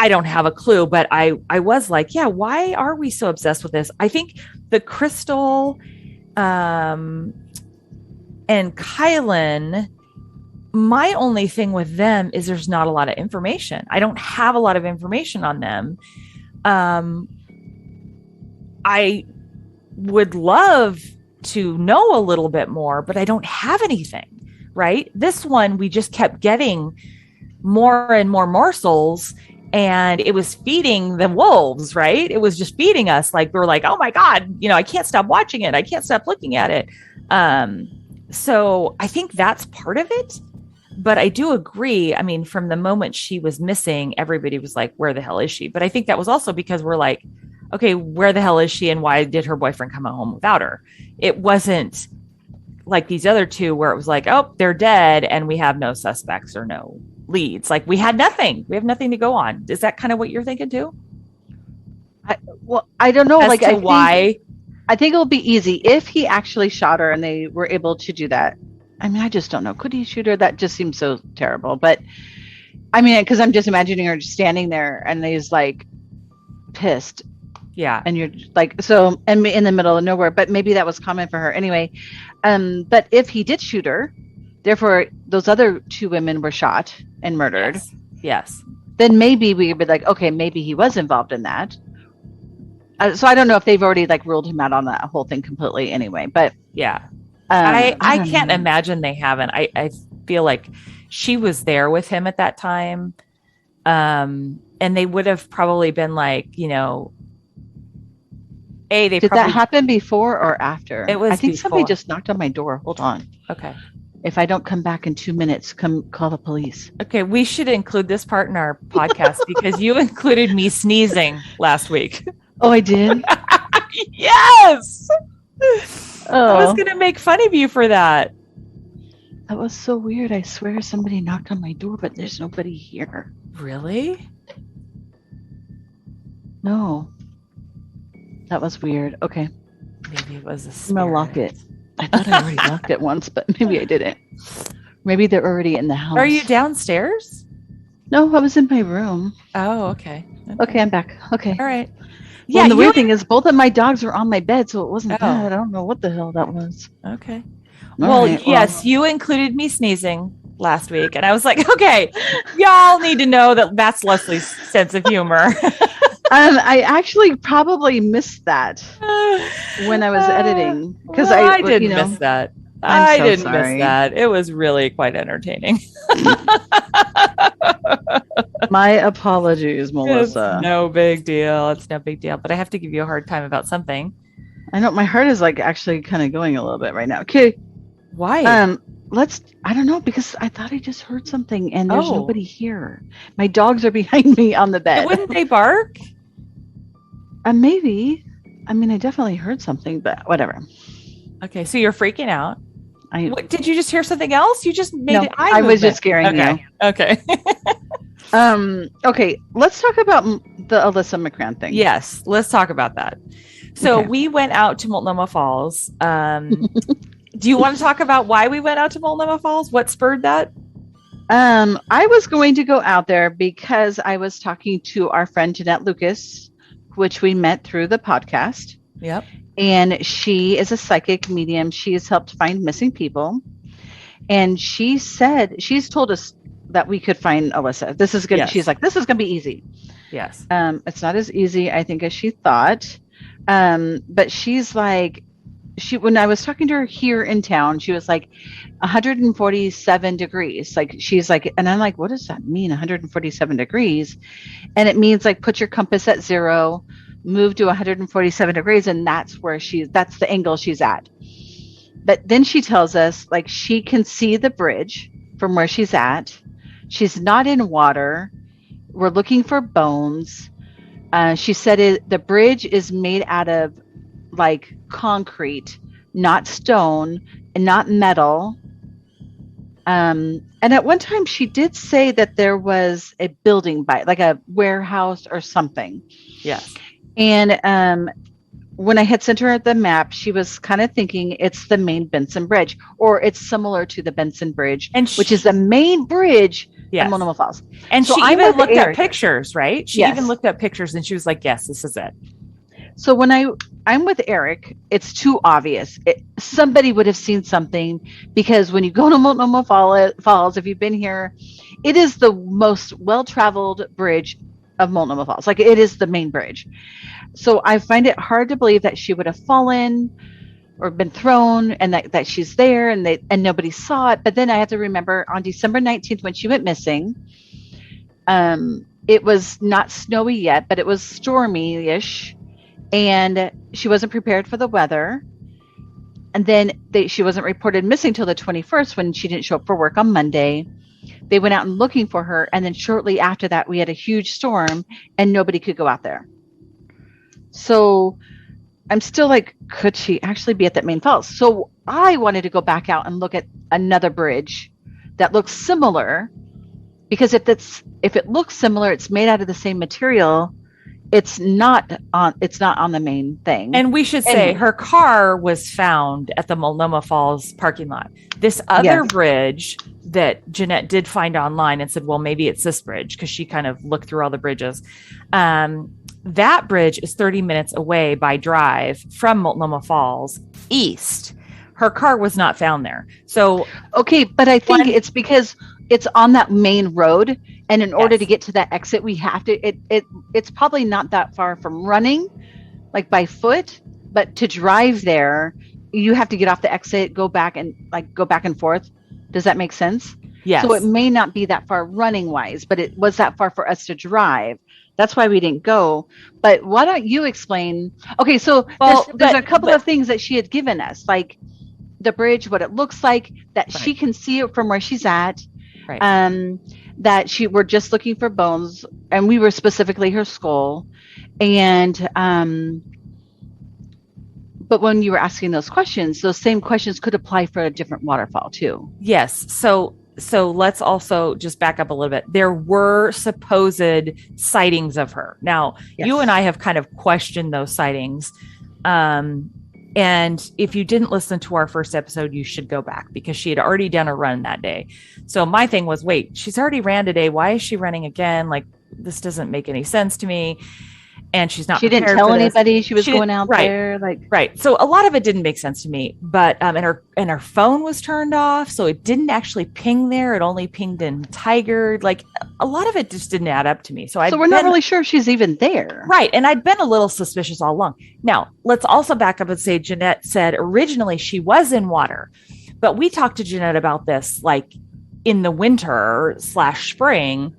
don't have a clue, but I was like, yeah, why are we so obsessed with this? I think the Crystal and Kylan, my only thing with them is there's not a lot of information. I don't have a lot of information on them. I would love to know a little bit more, but I don't have anything, right? This one, we just kept getting more and more morsels, and it was feeding the wolves, right? It was just feeding us. Like, we were like, oh my God, I can't stop watching it. I can't stop looking at it. So I think that's part of it. But I do agree. I mean, from the moment she was missing, everybody was like, where the hell is she? But I think that was also because we're like, okay, where the hell is she? And why did her boyfriend come home without her? It wasn't like these other two where it was like, oh, they're dead and we have no suspects or no leads. Like, we had nothing. We have nothing to go on. Is that kind of what you're thinking too? I don't know. I think it'll be easy if he actually shot her and they were able to do that. I mean, I just don't know. Could he shoot her? That just seems so terrible. But I mean, because I'm just imagining her just standing there and he's like pissed. Yeah. And you're like, so, and in the middle of nowhere, but maybe that was common for her anyway. But if he did shoot her, therefore those other two women were shot and murdered. Yes. Then maybe we would be like, okay, maybe he was involved in that. So I don't know if they've already like ruled him out on that whole thing completely anyway, but yeah. I can't imagine they haven't. I feel like she was there with him at that time. And they would have probably been like, did that happen before or after? It was. I think before. Somebody just knocked on my door. Hold on. Okay. If I don't come back in 2 minutes, come call the police. Okay, we should include this part in our podcast because you included me sneezing last week. Oh, I did? Yes. Oh. I was going to make fun of you for that. That was so weird. I swear somebody knocked on my door, but there's nobody here. Really? No. That was weird. Okay. Maybe it was a spirit. I'm going to lock it. I thought I already locked it once, but maybe I didn't. Maybe they're already in the house. Are you downstairs? No, I was in my room. Oh, okay. Okay, I'm back. Okay. All right. Yeah, and the weird thing is both of my dogs were on my bed, so it wasn't that. I don't know what the hell that was. Okay. Well, yes, you included me sneezing last week, and I was like, okay, y'all need to know that that's Leslie's sense of humor. I actually probably missed that when I was editing because I didn't miss that. I didn't miss that. It was really quite entertaining. My apologies, Melissa. It's no big deal. It's no big deal. But I have to give you a hard time about something. I know my heart is like actually kind of going a little bit right now. Okay. Why? I don't know, because I thought I just heard something and there's nobody here. My dogs are behind me on the bed. Wouldn't they bark? Maybe. I mean, I definitely heard something, but whatever. Okay, so you're freaking out. Did you just hear something else? You just made it. I was just scaring you. Okay. Okay, let's talk about the Alyssa McCran thing. Yes, let's talk about that. So we went out to Multnomah Falls. Do you want to talk about why we went out to Multnomah Falls? What spurred that? I was going to go out there because I was talking to our friend Ginette Lucas, which we met through the podcast. Yep. And she is a psychic medium. She has helped find missing people. And she's told us that we could find Alyssa. This is good. Yes. She's like, this is going to be easy. Yes. It's not as easy, I think, as she thought. But she's like, when I was talking to her here in town, she was like 147 degrees. Like, she's like, and I'm like, what does that mean? 147 degrees. And it means like, put your compass at 0, move to 147 degrees. And that's the angle she's at. But then she tells us like, she can see the bridge from where she's at. She's not in water. We're looking for bones. She said the bridge is made out of like concrete, not stone and not metal. And at one time she did say that there was a building by like a warehouse or something. Yes. And when I had sent her the map, she was kind of thinking it's the main Benson Bridge, or it's similar to the Benson Bridge, which is the main bridge in Multnomah Falls. And so she even looked at pictures, right? She even looked at pictures and she was like, yes, this is it. So when I'm with Eric, it's too obvious. Somebody would have seen something, because when you go to Multnomah Falls, if you've been here, it is the most well-traveled bridge of Multnomah Falls. Like, it is the main bridge. So I find it hard to believe that she would have fallen or been thrown, and that she's there and nobody saw it. But then I have to remember on December 19th, when she went missing, it was not snowy yet, but it was stormy-ish, and she wasn't prepared for the weather. And then she wasn't reported missing till the 21st, when she didn't show up for work on Monday. They went out and looking for her. And then shortly after that, we had a huge storm and nobody could go out there. So I'm still like, could she actually be at that main falls? So I wanted to go back out and look at another bridge that looks similar, because if it looks similar, it's made out of the same material. It's not on the main thing. And we should say her car was found at the Multnomah Falls parking lot. This other bridge that Ginette did find online and said, well, maybe it's this bridge, because she kind of looked through all the bridges. That bridge is 30 minutes away by drive from Multnomah Falls east. Her car was not found there. So, okay, but I think it's because it's on that main road. And in order to get to that exit, we have to, it's probably not that far from running, like by foot, but to drive there, you have to get off the exit, go back and forth. Does that make sense? Yes. So it may not be that far running wise, but it was that far for us to drive. That's why we didn't go. But why don't you explain? Okay, so there's a couple of things that she had given us, like the bridge, what it looks like, that she can see it from where she's at. Right. That we're just looking for bones, and we were specifically her skull. And but when you were asking those questions, those same questions could apply for a different waterfall too. Yes. So let's also just back up a little bit. There were supposed sightings of her. Now, you and I have kind of questioned those sightings. And if you didn't listen to our first episode, you should go back, because she had already done a run that day. So my thing was, wait, she's already ran today. Why is she running again? Like, this doesn't make any sense to me. And she didn't tell anybody she was going out there. Right. So a lot of it didn't make sense to me, but, and her phone was turned off. So it didn't actually ping there. It only pinged in Tigard. Like, a lot of it just didn't add up to me. So we're not really sure if she's even there. Right. And I'd been a little suspicious all along. Now, let's also back up and say Ginette said originally she was in water, but we talked to Ginette about this, like in the winter/spring.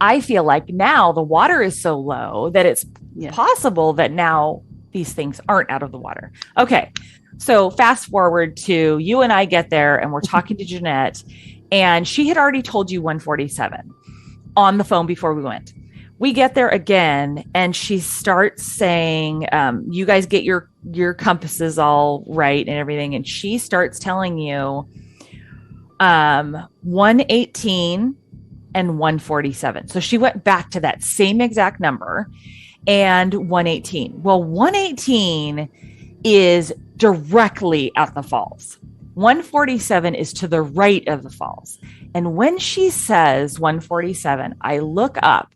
I feel like now the water is so low that it's possible that now these things aren't out of the water. Okay. So fast forward to you and I get there and we're talking to Ginette, and she had already told you 147 on the phone before we went. We get there again and she starts saying, you guys get your compasses all right and everything. And she starts telling you, 118 and 147. So she went back to that same exact number and 118. Well, 118 is directly at the falls. 147 is to the right of the falls. And when she says 147, I look up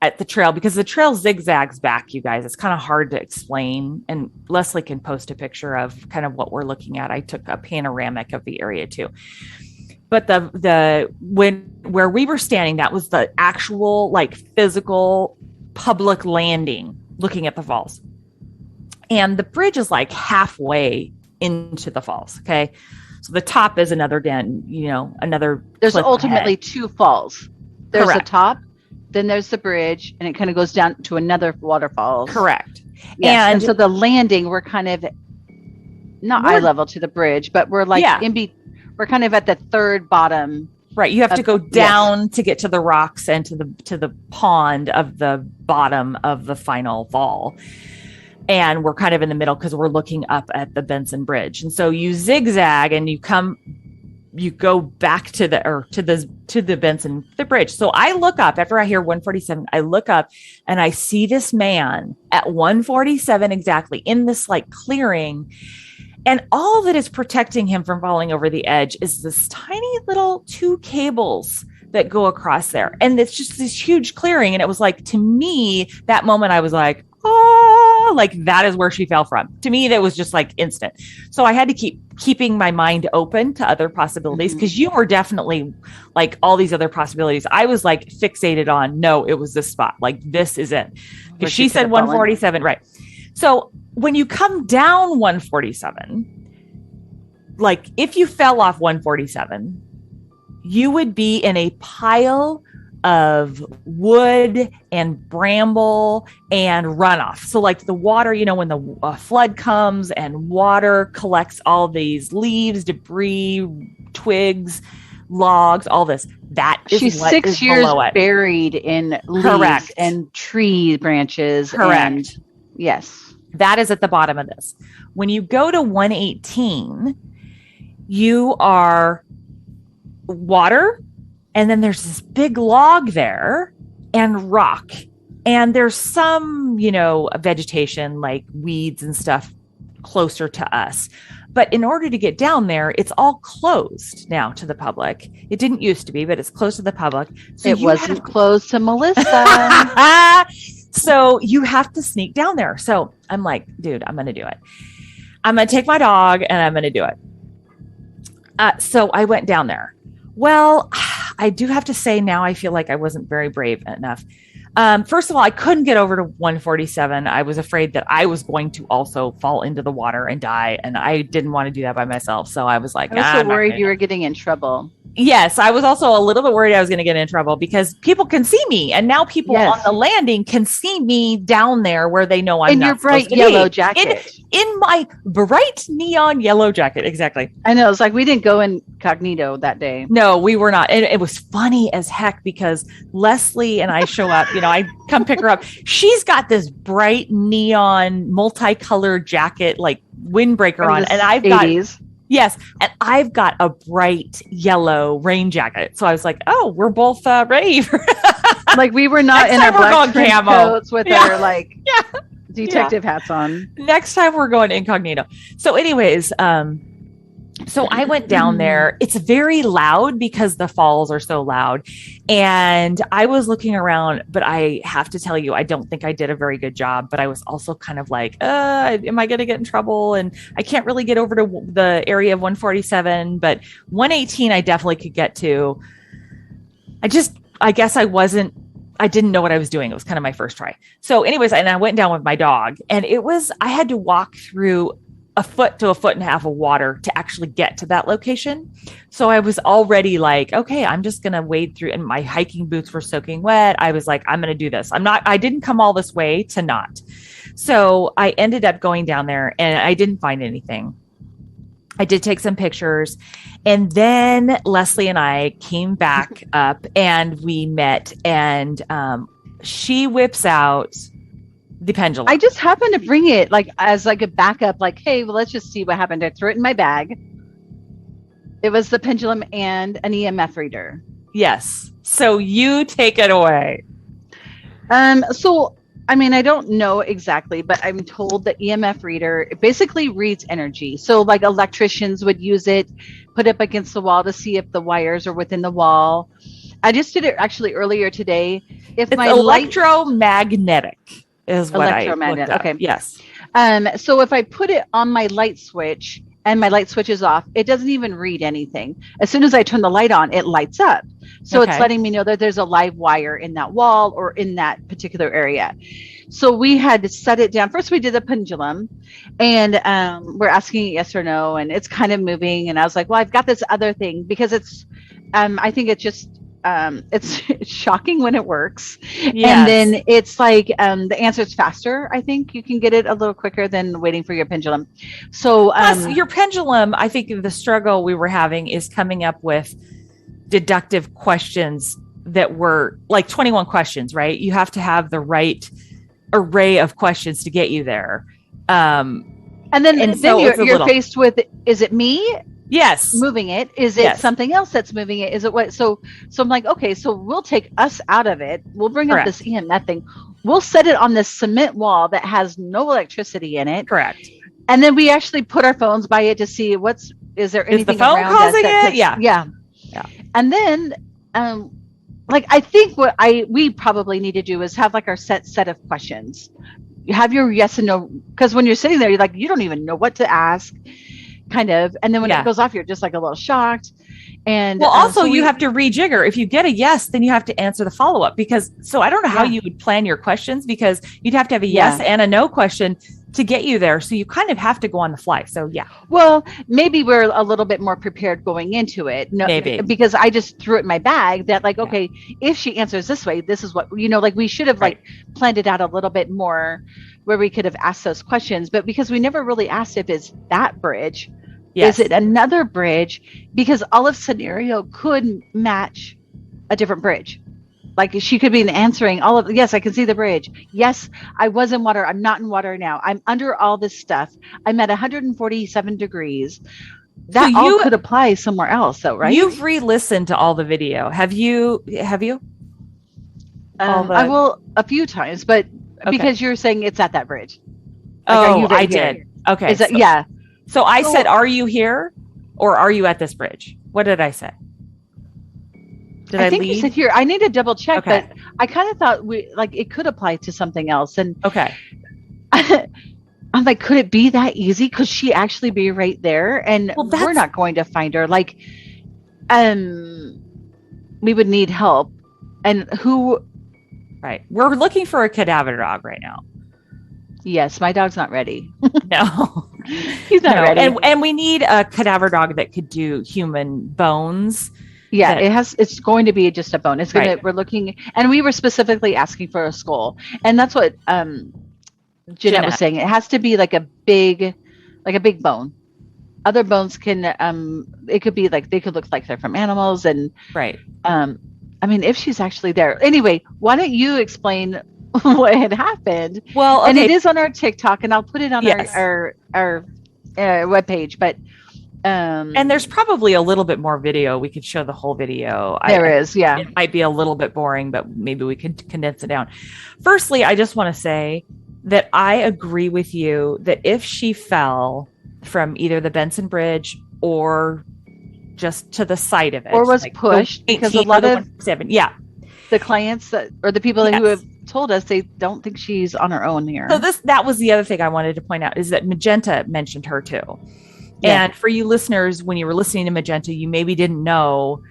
at the trail because the trail zigzags back, you guys. It's kind of hard to explain. And Leslie can post a picture of kind of what we're looking at. I took a panoramic of the area too. But where we were standing, that was the actual like physical public landing looking at the falls. And the bridge is like halfway into the falls. Okay. So the top is another There's ultimately ahead. 2 falls. There's Correct. the top, then there's the bridge, and it kind of goes down to another waterfall. Correct. Yes. And so the landing, we're kind of not eye level to the bridge, but we're like we're kind of at the third bottom. Right. You have to go down to get to the rocks and to the pond of the bottom of the final fall. And we're kind of in the middle because we're looking up at the Benson Bridge. And so you zigzag and you go back to the Benson, the bridge. So I look up after I hear 147, I look up and I see this man at 147 exactly in this like clearing. And all that is protecting him from falling over the edge is this tiny little 2 cables that go across there. And it's just this huge clearing. And it was like, to me, that moment I was like, oh, like that is where she fell from. To me, that was just like instant. So I had to keeping my mind open to other possibilities because you were definitely like all these other possibilities. I was like fixated on, no, it was this spot. Like this is it. Because she said 147, right? So when you come down 147, like if you fell off 147, you would be in a pile of wood and bramble and runoff. So like the water, when the flood comes and water collects all these leaves, debris, twigs, logs, all this, that is she's what 6 is years below it. Buried in leaves Correct. And tree branches. Correct. Yes. That is at the bottom of this. When you go to 118, you are water, and then there's this big log there and rock. And there's some, vegetation like weeds and stuff closer to us. But in order to get down there, it's all closed now to the public. It didn't used to be, but it's closed to the public. So it wasn't closed to Melissa. So you have to sneak down there. So I'm like, dude, I'm going to do it. I'm going to take my dog and I'm going to do it. So I went down there. Well, I do have to say now I feel like I wasn't very brave enough. First of all, I couldn't get over to 147. I was afraid that I was going to also fall into the water and die. And I didn't want to do that by myself. So I was like, I was so worried you were getting in trouble. Yes, I was also a little bit worried I was going to get in trouble because people can see me. And now people on the landing can see me down there where they know I'm in your bright yellow jacket. In my bright neon yellow jacket. Exactly. I know. It's like we didn't go incognito that day. No, we were not. And it was funny as heck because Leslie and I show up, I come pick her up. She's got this bright neon multicolored jacket, like windbreaker on. And I've 80s. Yes. And I've got a bright yellow rain jacket. So I was like, oh, we're both ready. Like we were not in our black coats with our detective hats on. Next time we're going incognito. So anyways, so I went down there. It's very loud because the falls are so loud. And I was looking around, but I have to tell you, I don't think I did a very good job. But I was also kind of like, am I going to get in trouble? And I can't really get over to the area of 147, but 118 I definitely could get to. I guess I didn't know what I was doing. It was kind of my first try. So anyways, and I went down with my dog and I had to walk through a foot to a foot and a half of water to actually get to that location. So I was already like, okay, I'm just going to wade through, and my hiking boots were soaking wet. I was like, I'm going to do this. I didn't come all this way to not. So I ended up going down there and I didn't find anything. I did take some pictures, and then Leslie and I came back up and we met, and she whips out the pendulum. I just happened to bring it as a backup, hey, well, let's just see what happened. I threw it in my bag. It was the pendulum and an EMF reader. Yes. So you take it away. So I mean, I don't know exactly, but I'm told the EMF reader, it basically reads energy. So like electricians would use it, put it up against the wall to see if the wires are within the wall. I just did it actually earlier today. If it's my electromagnetic is what I looked up. Okay. Yes. So if I put it on my light switch and my light switch is off, it doesn't even read anything. As soon as I turn the light on, it lights up. So it's letting me know that there's a live wire in that wall or in that particular area. So we had to set it down. First, we did a pendulum, and we're asking it yes or no, and it's kind of moving. And I was like, well, I've got this other thing because it's, I think it's just, it's shocking when it works. Yes. And then it's like the answer is faster. I think you can get it a little quicker than waiting for your pendulum. So plus your pendulum, I think the struggle we were having is coming up with deductive questions that were like 21 questions, right? You have to have the right array of questions to get you there. And then you're faced with, is it me? Yes. Moving it? Is it something else that's moving it? Is it what? So I'm like, okay, so we'll take us out of it. We'll bring up this EMF thing. We'll set it on this cement wall that has no electricity in it. Correct. And then we actually put our phones by it to see is there anything is the phone around causing us it? Yeah. And then, like, I think what we probably need to do is have like our set of questions. You have your yes and no, because when you're sitting there, you're like, you don't even know what to ask. Kind of. And then when it goes off, you're just like a little shocked. And well, also you have to rejigger. If you get a yes, then you have to answer the follow-up so I don't know how you would plan your questions because you'd have to have a yes and a no question to get you there. So you kind of have to go on the fly. So well, maybe we're a little bit more prepared going into it. No, maybe because I just threw it in my bag that like, okay, if she answers this way, this is what, like we should have like planned it out a little bit more where we could have asked those questions, but because we never really asked if it's that bridge. Yes. Is it another bridge? Because Olive's scenario could match a different bridge. Like she could be answering all of, yes, I can see the bridge. Yes, I was in water. I'm not in water now. I'm under all this stuff. I'm at 147 degrees. That all could apply somewhere else though, right? You've re-listened to all the video. Have you? I will a few times, but because you're saying it's at that bridge. Like, I did. Okay. So I said, are you here or are you at this bridge? What did I say? I think you said here. I need to double check, but I kind of thought it could apply to something else. And I'm like, could it be that easy? Could she actually be right there? And we're not going to find her. Like, we would need help. And who? Right. We're looking for a cadaver dog right now. Yes, my dog's not ready. No, he's not ready. And we need a cadaver dog that could do human bones. Yeah, it's going to be just a bone. It's gonna. We're looking, and we were specifically asking for a skull, and that's what Ginette was saying. It has to be like a big bone. Other bones can. It could be like they could look like they're from animals, and I mean, if she's actually there. Anyway, why don't you explain what had happened? Well, and it is on our TikTok, and I'll put it on our webpage. But and there's probably a little bit more video. We could show the whole video. There is, yeah. It might be a little bit boring, but maybe we could condense it down. Firstly, I just want to say that I agree with you that if she fell from either the Benson Bridge or just to the side of it, or was pushed, because a lot of the clients or the people who have told us they don't think she's on her own here. So that was the other thing I wanted to point out is that Magenta mentioned her too. Yeah. And for you listeners, when you were listening to Magenta, you maybe didn't know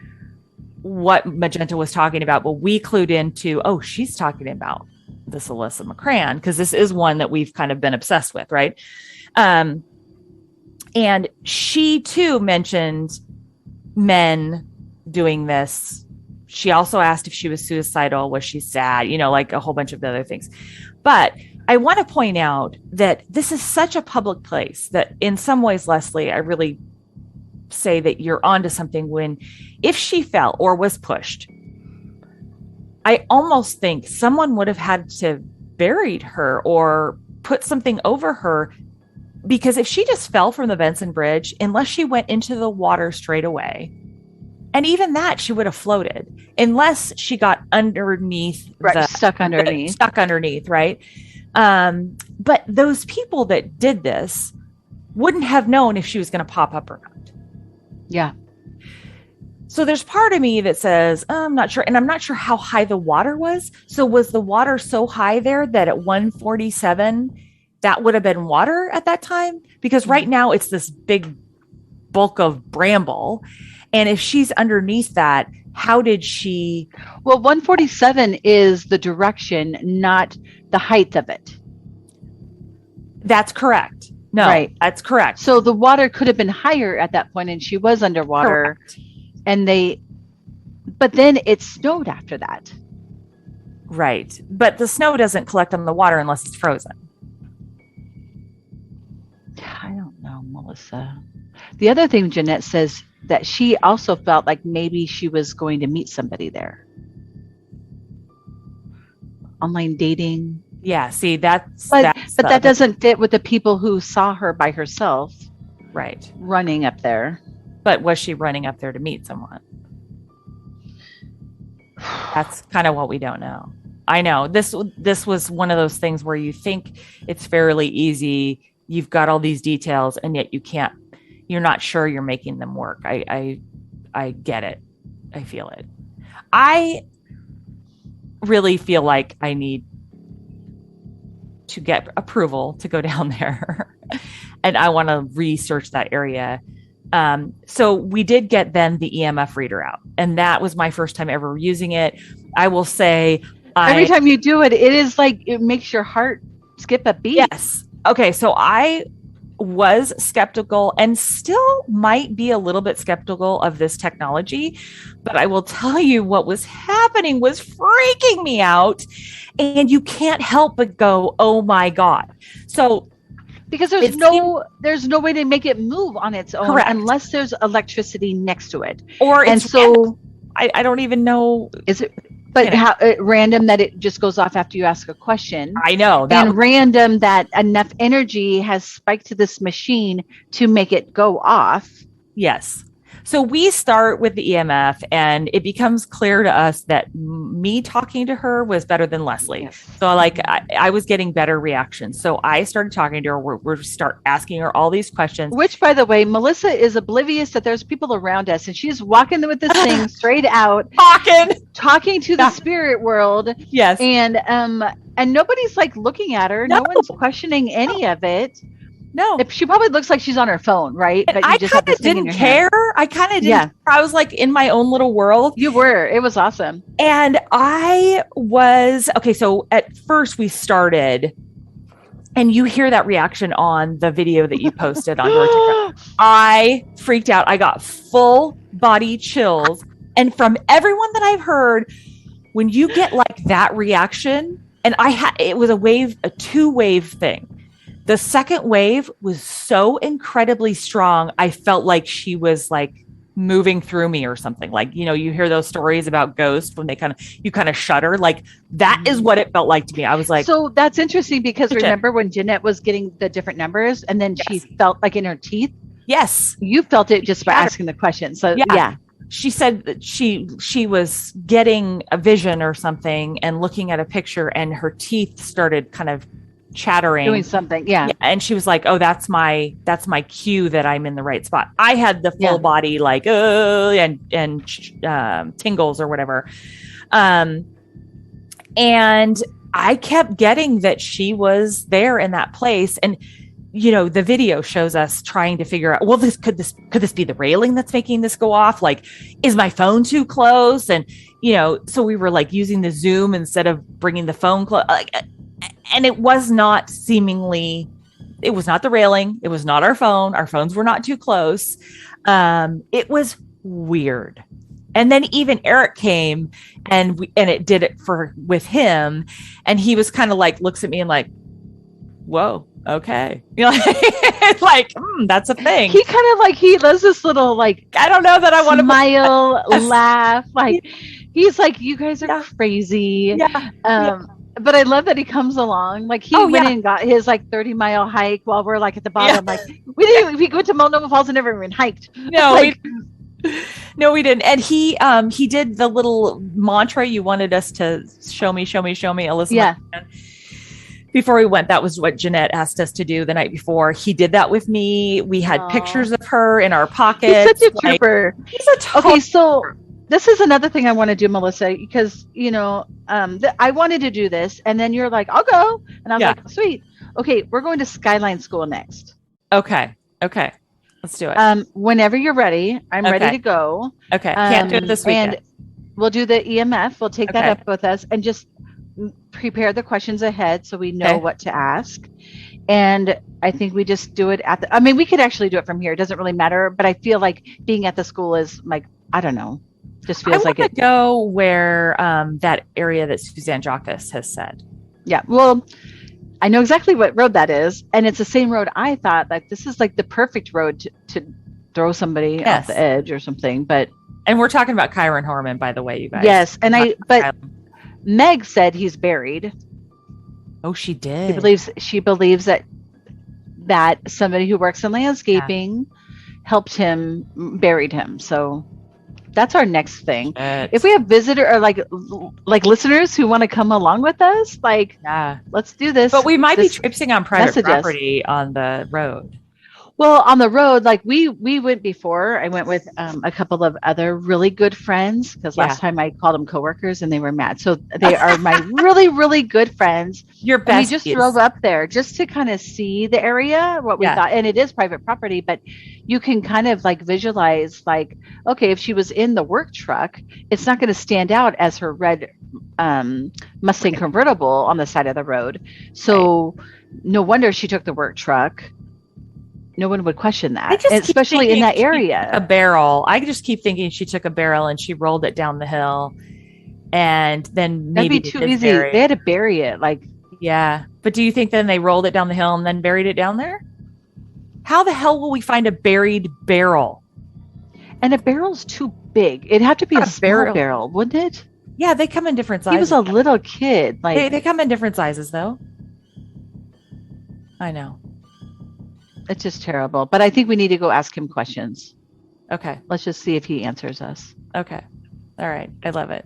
what Magenta was talking about, but we clued into, she's talking about this Alyssa McCran, because this is one that we've kind of been obsessed with, right? And she too mentioned men doing this. She also asked if she was suicidal, was she sad, like a whole bunch of other things. But I want to point out that this is such a public place that in some ways, Leslie, I really say that you're onto something if she fell or was pushed, I almost think someone would have had to buried her or put something over her, because if she just fell from the Benson Bridge, unless she went into the water straight away, And even that, she would have floated unless she got underneath, stuck underneath. Right? But those people that did this wouldn't have known if she was going to pop up or not. Yeah. So there's part of me that says, I'm not sure. And I'm not sure how high the water was. So was the water so high there that at 147, that would have been water at that time? Because right now it's this big bulk of bramble. And if she's underneath that, how did she? Well, 147 is the direction, not the height of it. That's correct. No, right. That's correct. So the water could have been higher at that point and she was underwater. Correct. But then it snowed after that. Right. But the snow doesn't collect on the water unless it's frozen. I don't know, Melissa. The other thing Ginette says that she also felt like maybe she was going to meet somebody there. Online dating. Yeah, see, but that doesn't fit with the people who saw her by herself. Right. Running up there. But was she running up there to meet someone? That's kind of what we don't know. I know this was one of those things where you think it's fairly easy. You've got all these details and yet you're not sure you're making them work. I get it. I feel it. I really feel like I need to get approval to go down there and I want to research that area. So we did get then the EMF reader out and that was my first time ever using it. I will say every time you do it, it is like, it makes your heart skip a beat. Yes. Okay. So I was skeptical and still might be a little bit skeptical of this technology, but I will tell you what was happening was freaking me out. And you can't help but go, oh my God. So because there's no way to make it move on its own. Correct. Unless there's electricity next to it. I don't even know. Is it? But how random that it just goes off after you ask a question. I know. Random that enough energy has spiked to this machine to make it go off. Yes. So we start with the EMF and it becomes clear to us that me talking to her was better than Leslie. Yes. So I was getting better reactions. So I started talking to her. We start asking her all these questions. Which, by the way, Melissa is oblivious that there's people around us and she's walking with this thing straight out. Talking to the spirit world. Yes. And nobody's like looking at her. No one's questioning any of it. No, she probably looks like she's on her phone, right? But I kind of didn't care. I kind of didn't. Yeah. I was like in my own little world. You were. It was awesome. And I was okay. So at first we started, and you hear that reaction on the video that you posted on your TikTok. I freaked out. I got full body chills, and from everyone that I've heard, when you get like that reaction, and it was a 2-wave thing. The second wave was so incredibly strong. I felt like she was like moving through me or something. Like, you hear those stories about ghosts when you kind of shudder. Like that is what it felt like to me. I was like, so that's interesting because remember when Ginette was getting the different numbers and then she felt like in her teeth. Yes. You felt it just by asking the question. So yeah. She said that she was getting a vision or something and looking at a picture and her teeth started kind of chattering, doing something. Yeah. And she was like, oh, that's my cue that I'm in the right spot. I had the full body like, and tingles or whatever. And I kept getting that she was there in that place. And, the video shows us trying to figure out, well, could this be the railing that's making this go off? Like, is my phone too close? And, so we were like using the Zoom instead of bringing the phone close. And it was not it was not the railing. It was not our phone. Our phones were not too close. It was weird. And then even Eric came and it did it with him. And he was kind of like, looks at me and like, whoa, okay. Like, that's a thing. He kind of like, he does this little, like, I don't know that I want to smile, laugh. Like, he's like, you guys are crazy. Yeah. But I love that he comes along. Like he went and got his like 30-mile hike while we're like at the bottom. Like we went to Multnomah Falls and never even hiked. No, No, we didn't. And he did the little mantra you wanted us to show me, Alyssa. Yeah. Before we went, that was what Ginette asked us to do the night before. He did that with me. We had pictures of her in our pockets. He's such a trooper. He's okay, so this is another thing I want to do, Melissa, because, I wanted to do this. And then you're like, I'll go. And I was like, sweet. Okay, we're going to Skyline School next. Okay. Let's do it. Whenever you're ready, I'm ready to go. Okay. Can't do it this weekend. And we'll do the EMF. We'll take that up with us and just prepare the questions ahead so we know what to ask. And I think we just do it we could actually do it from here. It doesn't really matter. But I feel like being at the school is like, I don't know, just feels like it. Go where that area that Suzanne Jacques has said. Yeah. Well, I know exactly what road that is. And it's the same road. I thought that this is like the perfect road to throw somebody off the edge or something. And we're talking about Kyron Horman, by the way, you guys. Yes. And Meg said he's buried. Oh, she did. She believes that somebody who works in landscaping helped him, buried him. So that's our next thing. If we have visitor or like listeners who want to come along with us, let's do this. But we might be traipsing on private property on the road. Well, on the road, we went before. I went with a couple of other really good friends because last time I called them coworkers and they were mad. So they are my really, really good friends. Your best. We just drove up there just to kind of see the area, what we thought. And it is private property, but you can kind of visualize okay, if she was in the work truck, it's not going to stand out as her red Mustang convertible on the side of the road. So no wonder she took the work truck. No one would question that, especially in that area. A barrel. I just keep thinking she took a barrel and she rolled it down the hill, and then maybe that'd be too easy. They had to bury it, yeah. But do you think then they rolled it down the hill and then buried it down there? How the hell will we find a buried barrel? And a barrel's too big. It'd have to be a small barrel, wouldn't it? Yeah, they come in different sizes. He was a little kid. They come in different sizes, though. I know. It's just terrible. But I think we need to go ask him questions. Okay. Let's just see if he answers us. Okay. All right. I love it.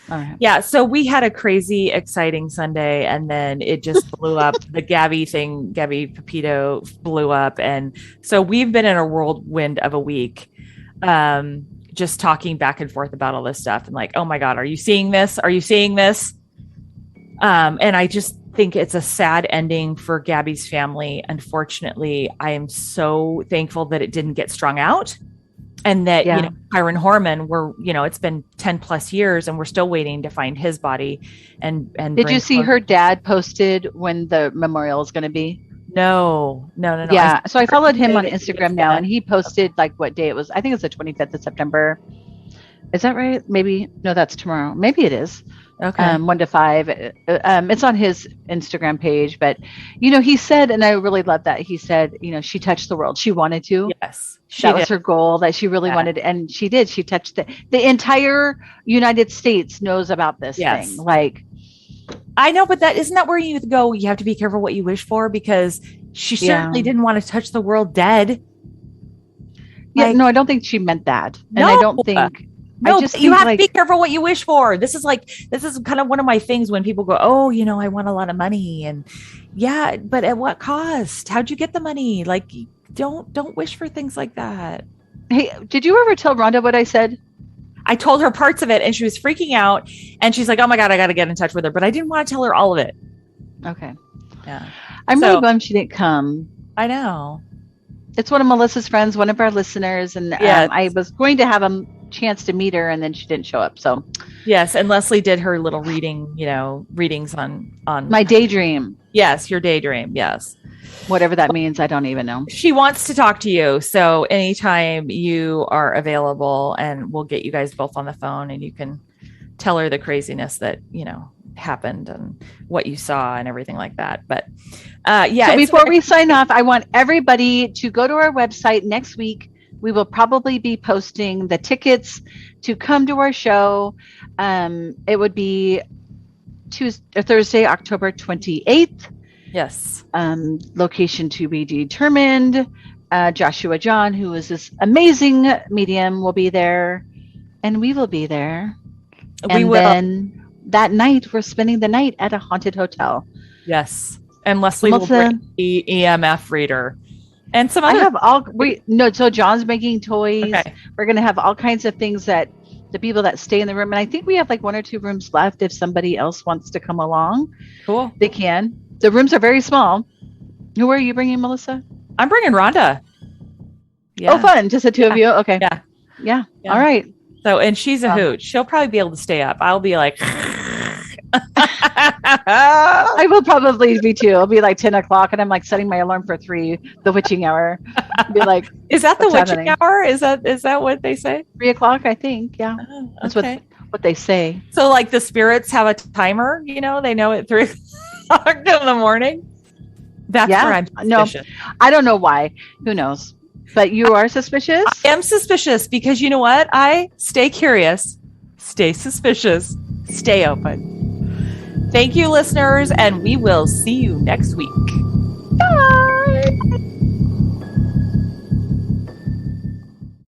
All right. Yeah. So we had a crazy, exciting Sunday, and then it just blew up. The Gabby Petito blew up. And so we've been in a whirlwind of a week, just talking back and forth about all this stuff. And oh my God, are you seeing this? Are you seeing this? And I just think it's a sad ending for Gabby's family. Unfortunately, I am so thankful that it didn't get strung out, and that Kyron Horman, it's been 10 plus years and we're still waiting to find his body. And did you see her dad posted when the memorial is going to be? No. Yeah. So I followed him on Instagram now, and he posted what day it was. I think it's the 25th of September. Is that right? Maybe. No, that's tomorrow. Maybe it is. Okay. 1 to 5. It's on his Instagram page, but he said, and I really love that. He said, she touched the world. She wanted to. Yes. That was her goal, that she really wanted. And she did. She touched the entire United States knows about this thing. I know, but isn't that where you go? You have to be careful what you wish for, because she certainly didn't want to touch the world dead. Yeah. No, I don't think she meant that. And I don't think. No, you have to be careful what you wish for. This is kind of one of my things when people go, oh, I want a lot of money. And yeah, but at what cost? How'd you get the money? Don't wish for things like that. Hey, did you ever tell Rhonda what I said? I told her parts of it and she was freaking out, and she's like, oh my God, I got to get in touch with her. But I didn't want to tell her all of it. Okay. Yeah. I'm really bummed she didn't come. I know. It's one of Melissa's friends, one of our listeners. And I was going to have a chance to meet her, and then she didn't show up. So yes. And Leslie did her little readings on my daydream. Yes. Your daydream. Yes. Whatever that means. I don't even know. She wants to talk to you. So anytime you are available, and we'll get you guys both on the phone, and you can tell her the craziness that, happened and what you saw and everything like that. But so before we sign off, I want everybody to go to our website next week. We will probably be posting the tickets to come to our show. It would be Thursday, October 28th. Yes. Location to be determined. Joshua John, who is this amazing medium, will be there, and we will be there. And then that night, we're spending the night at a haunted hotel. Yes, and Leslie will bring the EMF reader. And some other. So John's making toys. Okay. We're going to have all kinds of things that the people that stay in the room. And I think we have like 1 or 2 rooms left. If somebody else wants to come along, cool. They can. The rooms are very small. Who are you bringing, Melissa? I'm bringing Rhonda. Yeah. Oh, fun. Just the 2 of you. Okay. Yeah. All right. So, and she's a hoot. She'll probably be able to stay up. I'll be like, I will probably be too. It'll be like 10 o'clock and I'm like setting my alarm for 3, the witching hour. Be like, is that the witching hour? Is that what they say? 3 o'clock, I think. Yeah. Oh, that's what they say. So like the spirits have a timer, they know at 3 o'clock in the morning. That's where I'm suspicious. No, I don't know why. Who knows? But you are suspicious? I am suspicious because you know what? I stay curious, stay suspicious, stay open. Thank you, listeners, and we will see you next week.